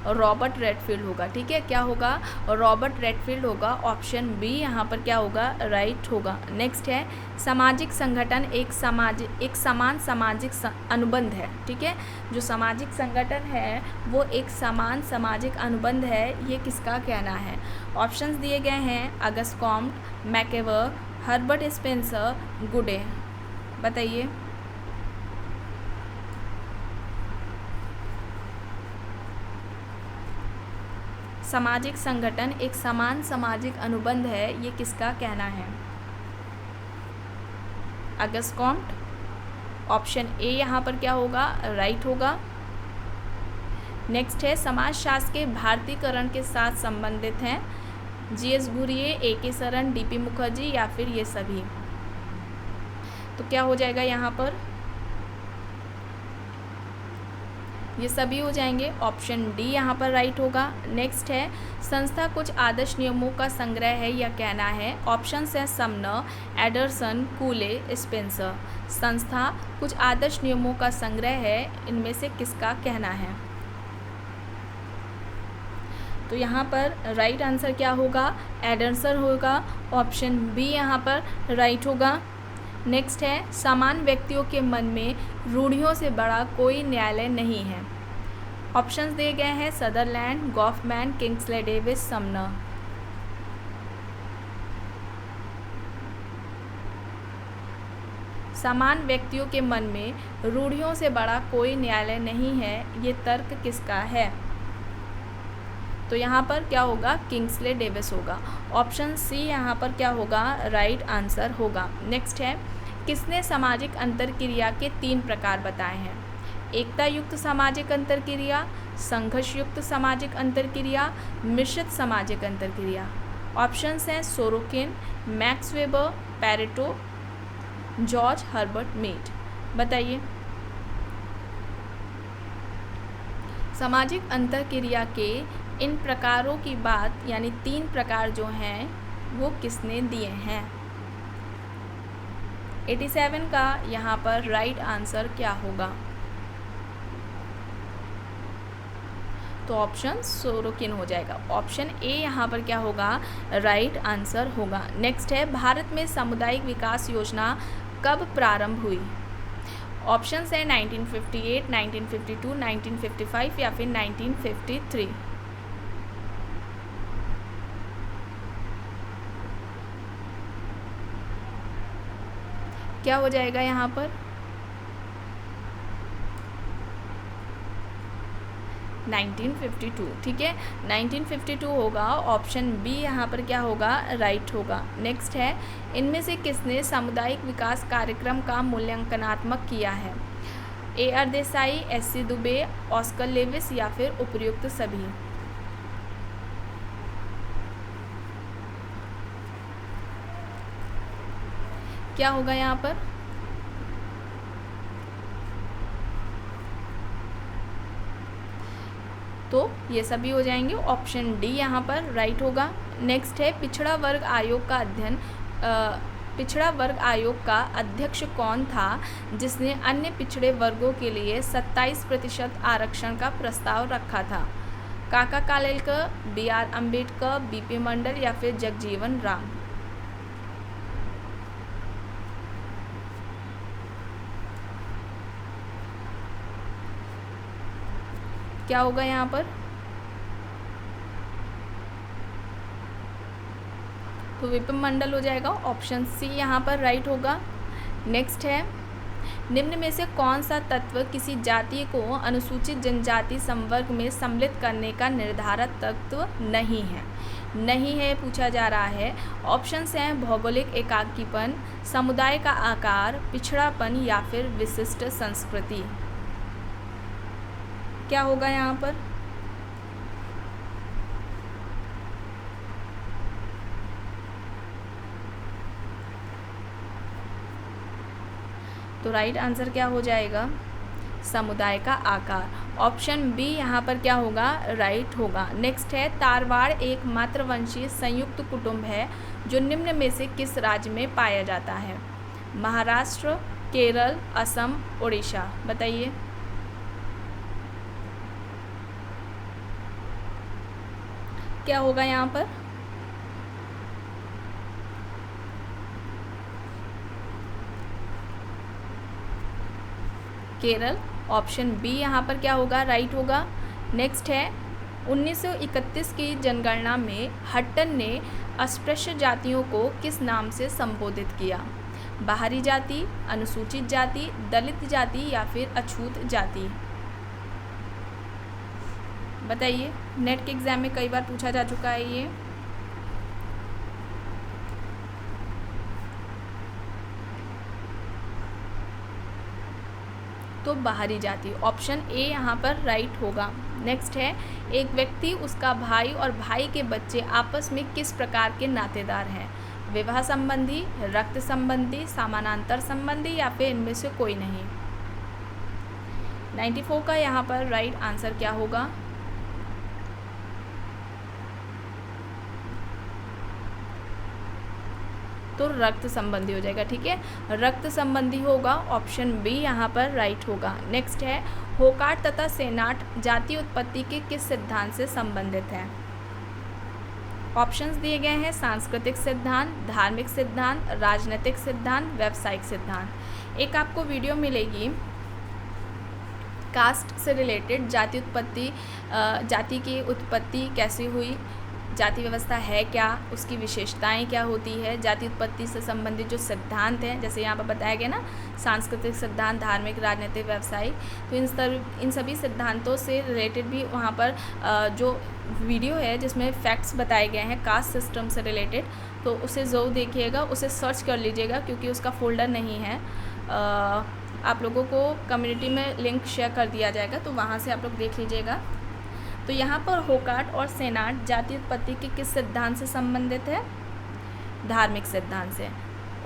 रॉबर्ट रेडफील्ड होगा। ठीक है, क्या होगा? रॉबर्ट रेडफील्ड होगा। ऑप्शन बी यहाँ पर क्या होगा? राइट होगा। नेक्स्ट है, सामाजिक संगठन एक समान सामाजिक अनुबंध है। ठीक है, जो सामाजिक संगठन है वो एक समान सामाजिक अनुबंध है, ये किसका कहना है? ऑप्शंस दिए गए हैं अगस्ट कॉम्ट, मैकेवर, हर्बर्ट स्पेंसर, गुडे। बताइए। सामाजिक संगठन एक समान सामाजिक अनुबंध है, ये किसका कहना है? August Comte. ऑप्शन ए यहाँ पर क्या होगा? राइट होगा। नेक्स्ट है, समाजशास्त्र के भारतीयकरण के साथ संबंधित हैं GS. Ghurye, AK. Saran, DP. Mukherjee या फिर ये सभी। तो क्या हो जाएगा यहाँ पर? ये सभी हो जाएंगे। ऑप्शन डी यहाँ पर राइट होगा। नेक्स्ट है, संस्था कुछ आदर्श नियमों का संग्रह है या कहना है? ऑप्शंस है समनर, एडरसन, कूले, स्पेंसर। संस्था कुछ आदर्श नियमों का संग्रह है, इनमें से किसका कहना है? तो यहाँ पर राइट आंसर क्या होगा? एडरसन होगा। ऑप्शन बी यहाँ पर राइट होगा। नेक्स्ट है, समान व्यक्तियों के मन में रूढ़ियों से बड़ा कोई न्यायालय नहीं है। ऑप्शंस दिए गए हैं Sutherland, Goffman, Kingsley Davis, Sumner. समान व्यक्तियों के मन में रूढ़ियों से बड़ा कोई न्यायालय नहीं है, ये तर्क किसका है? तो यहाँ पर क्या होगा? किंग्सले डेविस होगा। ऑप्शन सी यहाँ पर क्या होगा? राइट आंसर होगा। नेक्स्ट है, किसने सामाजिक अंतरक्रिया के 3 प्रकार बताए हैं? एकता युक्त सामाजिक अंतरक्रिया, संघर्ष युक्त सामाजिक अंतरक्रिया, मिश्रित सामाजिक अंतरक्रिया। ऑप्शंस हैं Sorokin, Max Weber, Pareto, George Herbert Mead. बताइए। सामाजिक अंतरक्रिया के इन प्रकारों की बात यानी 3 प्रकार जो हैं वो किसने दिए हैं? 87 का यहाँ पर राइट आंसर क्या होगा? तो ऑप्शन सोरोकिन हो जाएगा। ऑप्शन ए यहाँ पर क्या होगा? राइट आंसर होगा। नेक्स्ट है, भारत में सामुदायिक विकास योजना कब प्रारंभ हुई? ऑप्शंस है 1958, 1952, 1955 या फिर 1953। क्या हो जाएगा यहाँ पर? 1952। ठीक है, 1952 होगा। ऑप्शन बी यहाँ पर क्या होगा? राइट होगा। नेक्स्ट है, इनमें से किसने सामुदायिक विकास कार्यक्रम का मूल्यांकनात्मक किया है? AR Desai, SC Dubey, Oscar Levi's या फिर उपर्युक्त सभी। क्या होगा यहाँ पर? तो ये सभी हो जाएंगे। ऑप्शन डी यहाँ पर राइट होगा। नेक्स्ट है, पिछड़ा वर्ग आयोग का अध्यक्ष कौन था जिसने अन्य पिछड़े वर्गों के लिए 27% आरक्षण का प्रस्ताव रखा था? काका कालेलकर, BR अम्बेडकर, BP मंडल या फिर जगजीवन राम। क्या होगा यहाँ पर? तो विपिन मंडल हो जाएगा। ऑप्शन सी यहाँ पर राइट होगा। नेक्स्ट है, निम्न में से कौन सा तत्व किसी जाति को अनुसूचित जनजाति संवर्ग में सम्मिलित करने का निर्धारक तत्व नहीं है? नहीं है पूछा जा रहा है। ऑप्शंस हैं भौगोलिक एकाकीपन, समुदाय का आकार, पिछड़ापन या फिर विशिष्ट संस्कृति। क्या होगा यहाँ पर? तो राइट आंसर क्या हो जाएगा? समुदाय का आकार। ऑप्शन बी यहाँ पर क्या होगा? राइट होगा। नेक्स्ट है, तारवाड़ एक मातृवंशीय संयुक्त कुटुंब है जो निम्न में से किस राज्य में पाया जाता है? महाराष्ट्र, केरल, असम, उड़ीसा। बताइए। क्या होगा यहाँ पर? केरल। ऑप्शन बी यहाँ पर क्या होगा? राइट होगा। नेक्स्ट है, 1931 की जनगणना में हट्टन ने अस्पृश्य जातियों को किस नाम से संबोधित किया? बाहरी जाति, अनुसूचित जाति, दलित जाति या फिर अछूत जाति। बताइए। नेट के एग्जाम में कई बार पूछा जा चुका है ये। तो बाहरी जाति। ऑप्शन ए यहाँ पर राइट होगा। नेक्स्ट है, एक व्यक्ति, उसका भाई और भाई के बच्चे आपस में किस प्रकार के नातेदार हैं? विवाह संबंधी, रक्त संबंधी, समानांतर संबंधी या फिर इनमें से कोई नहीं। 94 का यहाँ पर राइट आंसर क्या होगा? तो रक्त संबंधी हो जाएगा। ठीक है, रक्त संबंधी होगा। ऑप्शन बी यहाँ पर राइट होगा। नेक्स्ट है, होकाट तथा सेनाट जाति उत्पत्ति के किस सिद्धांत से संबंधित है? ऑप्शंस दिए गए हैं सांस्कृतिक सिद्धांत, धार्मिक सिद्धांत, राजनीतिक सिद्धांत, व्यावसायिक सिद्धांत। एक आपको वीडियो मिलेगी कास्ट से रिलेटेड, जाति की उत्पत्ति कैसे हुई, जाति व्यवस्था है क्या, उसकी विशेषताएं क्या होती है, जाति उत्पत्ति से संबंधित जो सिद्धांत हैं, जैसे यहाँ पर बताया गया ना, सांस्कृतिक सिद्धांत, धार्मिक, राजनीतिक, व्यावसायिक, तो इन सभी सिद्धांतों से रिलेटेड भी वहाँ पर जो वीडियो है जिसमें फैक्ट्स बताए गए हैं कास्ट सिस्टम से रिलेटेड, तो उसे ज़रूर देखिएगा, उसे सर्च कर लीजिएगा क्योंकि उसका फोल्डर नहीं है। आप लोगों को कम्युनिटी में लिंक शेयर कर दिया जाएगा, तो वहाँ से आप लोग देख लीजिएगा। तो यहाँ पर होकार्ट और सेनाट जाति उत्पत्ति के किस सिद्धांत से संबंधित है? धार्मिक सिद्धांत से।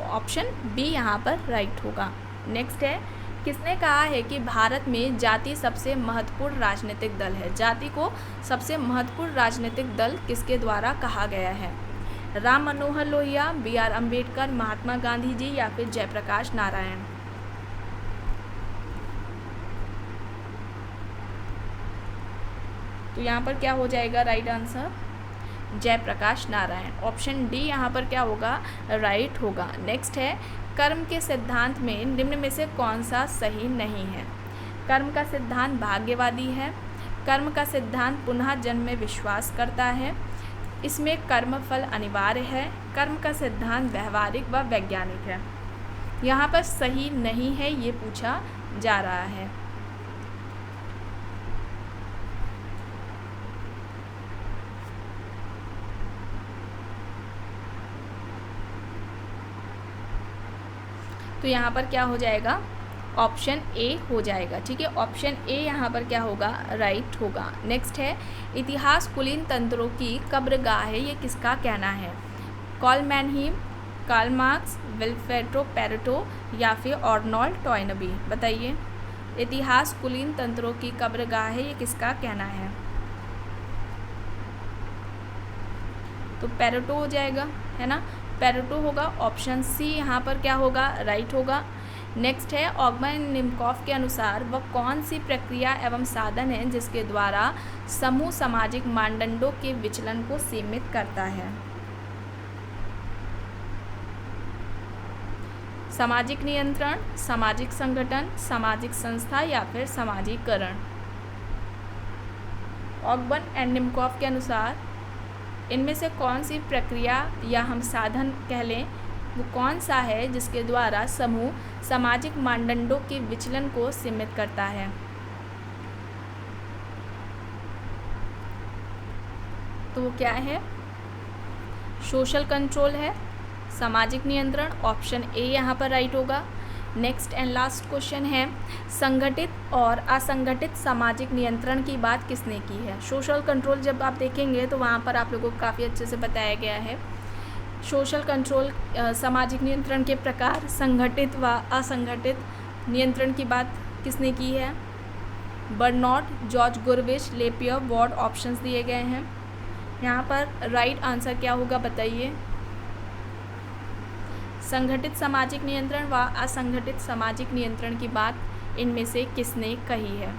ऑप्शन बी यहाँ पर राइट होगा। नेक्स्ट है, किसने कहा है कि भारत में जाति सबसे महत्वपूर्ण राजनीतिक दल है? जाति को सबसे महत्वपूर्ण राजनीतिक दल किसके द्वारा कहा गया है? राम मनोहर लोहिया, बी.आर. अम्बेडकर, महात्मा गांधी जी या फिर जयप्रकाश नारायण? तो यहाँ पर क्या हो जाएगा right answer? Jayaprakash Narayan. Option D यहाँ पर क्या होगा? राइट होगा। नेक्स्ट है, कर्म के सिद्धांत में निम्न में से कौन सा सही नहीं है? कर्म का सिद्धांत भाग्यवादी है, कर्म का सिद्धांत पुनः जन्म में विश्वास करता है, इसमें कर्म फल अनिवार्य है, कर्म का सिद्धांत व्यवहारिक व वैज्ञानिक है। यहाँ पर सही नहीं है ये पूछा जा रहा है। तो यहाँ पर क्या हो जाएगा? ऑप्शन ए हो जाएगा। ठीक है, ऑप्शन ए यहाँ पर क्या होगा? राइट होगा। नेक्स्ट है, इतिहास कुलीन तंत्रों की कब्रगाह है, ये किसका कहना है? Karl Mannheim, Karl Marx, Vilfredo Pareto या फिर आर्नोल्ड टॉयनबी? बताइए, इतिहास कुलीन तंत्रों की कब्रगाह है, ये किसका कहना है? तो पेरेटो हो जाएगा, है ना, पेरेटो होगा। ऑप्शन सी यहाँ पर क्या होगा? राइट होगा। नेक्स्ट है, ऑगमन निम्कॉफ के अनुसार वह कौन सी प्रक्रिया एवं साधन है जिसके द्वारा समूह सामाजिक मानदंडों के विचलन को सीमित करता है? सामाजिक नियंत्रण, सामाजिक संगठन, सामाजिक संस्था या फिर सामाजिकरण? ऑगमन एंड निम्कॉफ के अनुसार इनमें से कौन सी प्रक्रिया या हम साधन कह लें, वो कौन सा है जिसके द्वारा समूह सामाजिक मानदंडों के विचलन को सीमित करता है? तो वो क्या है? सोशल कंट्रोल है, सामाजिक नियंत्रण। ऑप्शन ए यहाँ पर राइट होगा। नेक्स्ट एंड लास्ट क्वेश्चन है, संगठित और असंगठित सामाजिक नियंत्रण की बात किसने की है? सोशल कंट्रोल जब आप देखेंगे तो वहाँ पर आप लोगों को काफ़ी अच्छे से बताया गया है। सोशल कंट्रोल सामाजिक नियंत्रण के प्रकार, संगठित व असंगठित नियंत्रण की बात किसने की है? बर्नौट, जॉर्ज गुरविच, लेपियर, वॉर्ड ऑप्शंस दिए गए हैं। यहाँ पर राइट आंसर क्या होगा बताइए? संगठित सामाजिक नियंत्रण व असंगठित सामाजिक नियंत्रण की बात इनमें से किसने कही है?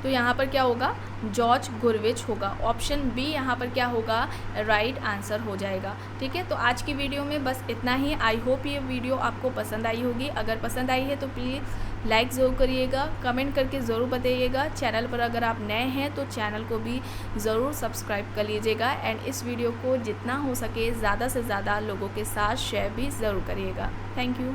तो यहाँ पर क्या होगा? जॉर्ज गुरविच होगा। ऑप्शन बी यहाँ पर क्या होगा? राइट आंसर हो जाएगा। ठीक है, तो आज की वीडियो में बस इतना ही। आई होप ये वीडियो आपको पसंद आई होगी। अगर पसंद आई है तो प्लीज़ लाइक ज़रूर करिएगा, कमेंट करके ज़रूर बताइएगा। चैनल पर अगर आप नए हैं तो चैनल को भी ज़रूर सब्सक्राइब कर लीजिएगा एंड इस वीडियो को जितना हो सके ज़्यादा से ज़्यादा लोगों के साथ शेयर भी ज़रूर करिएगा। Thank you.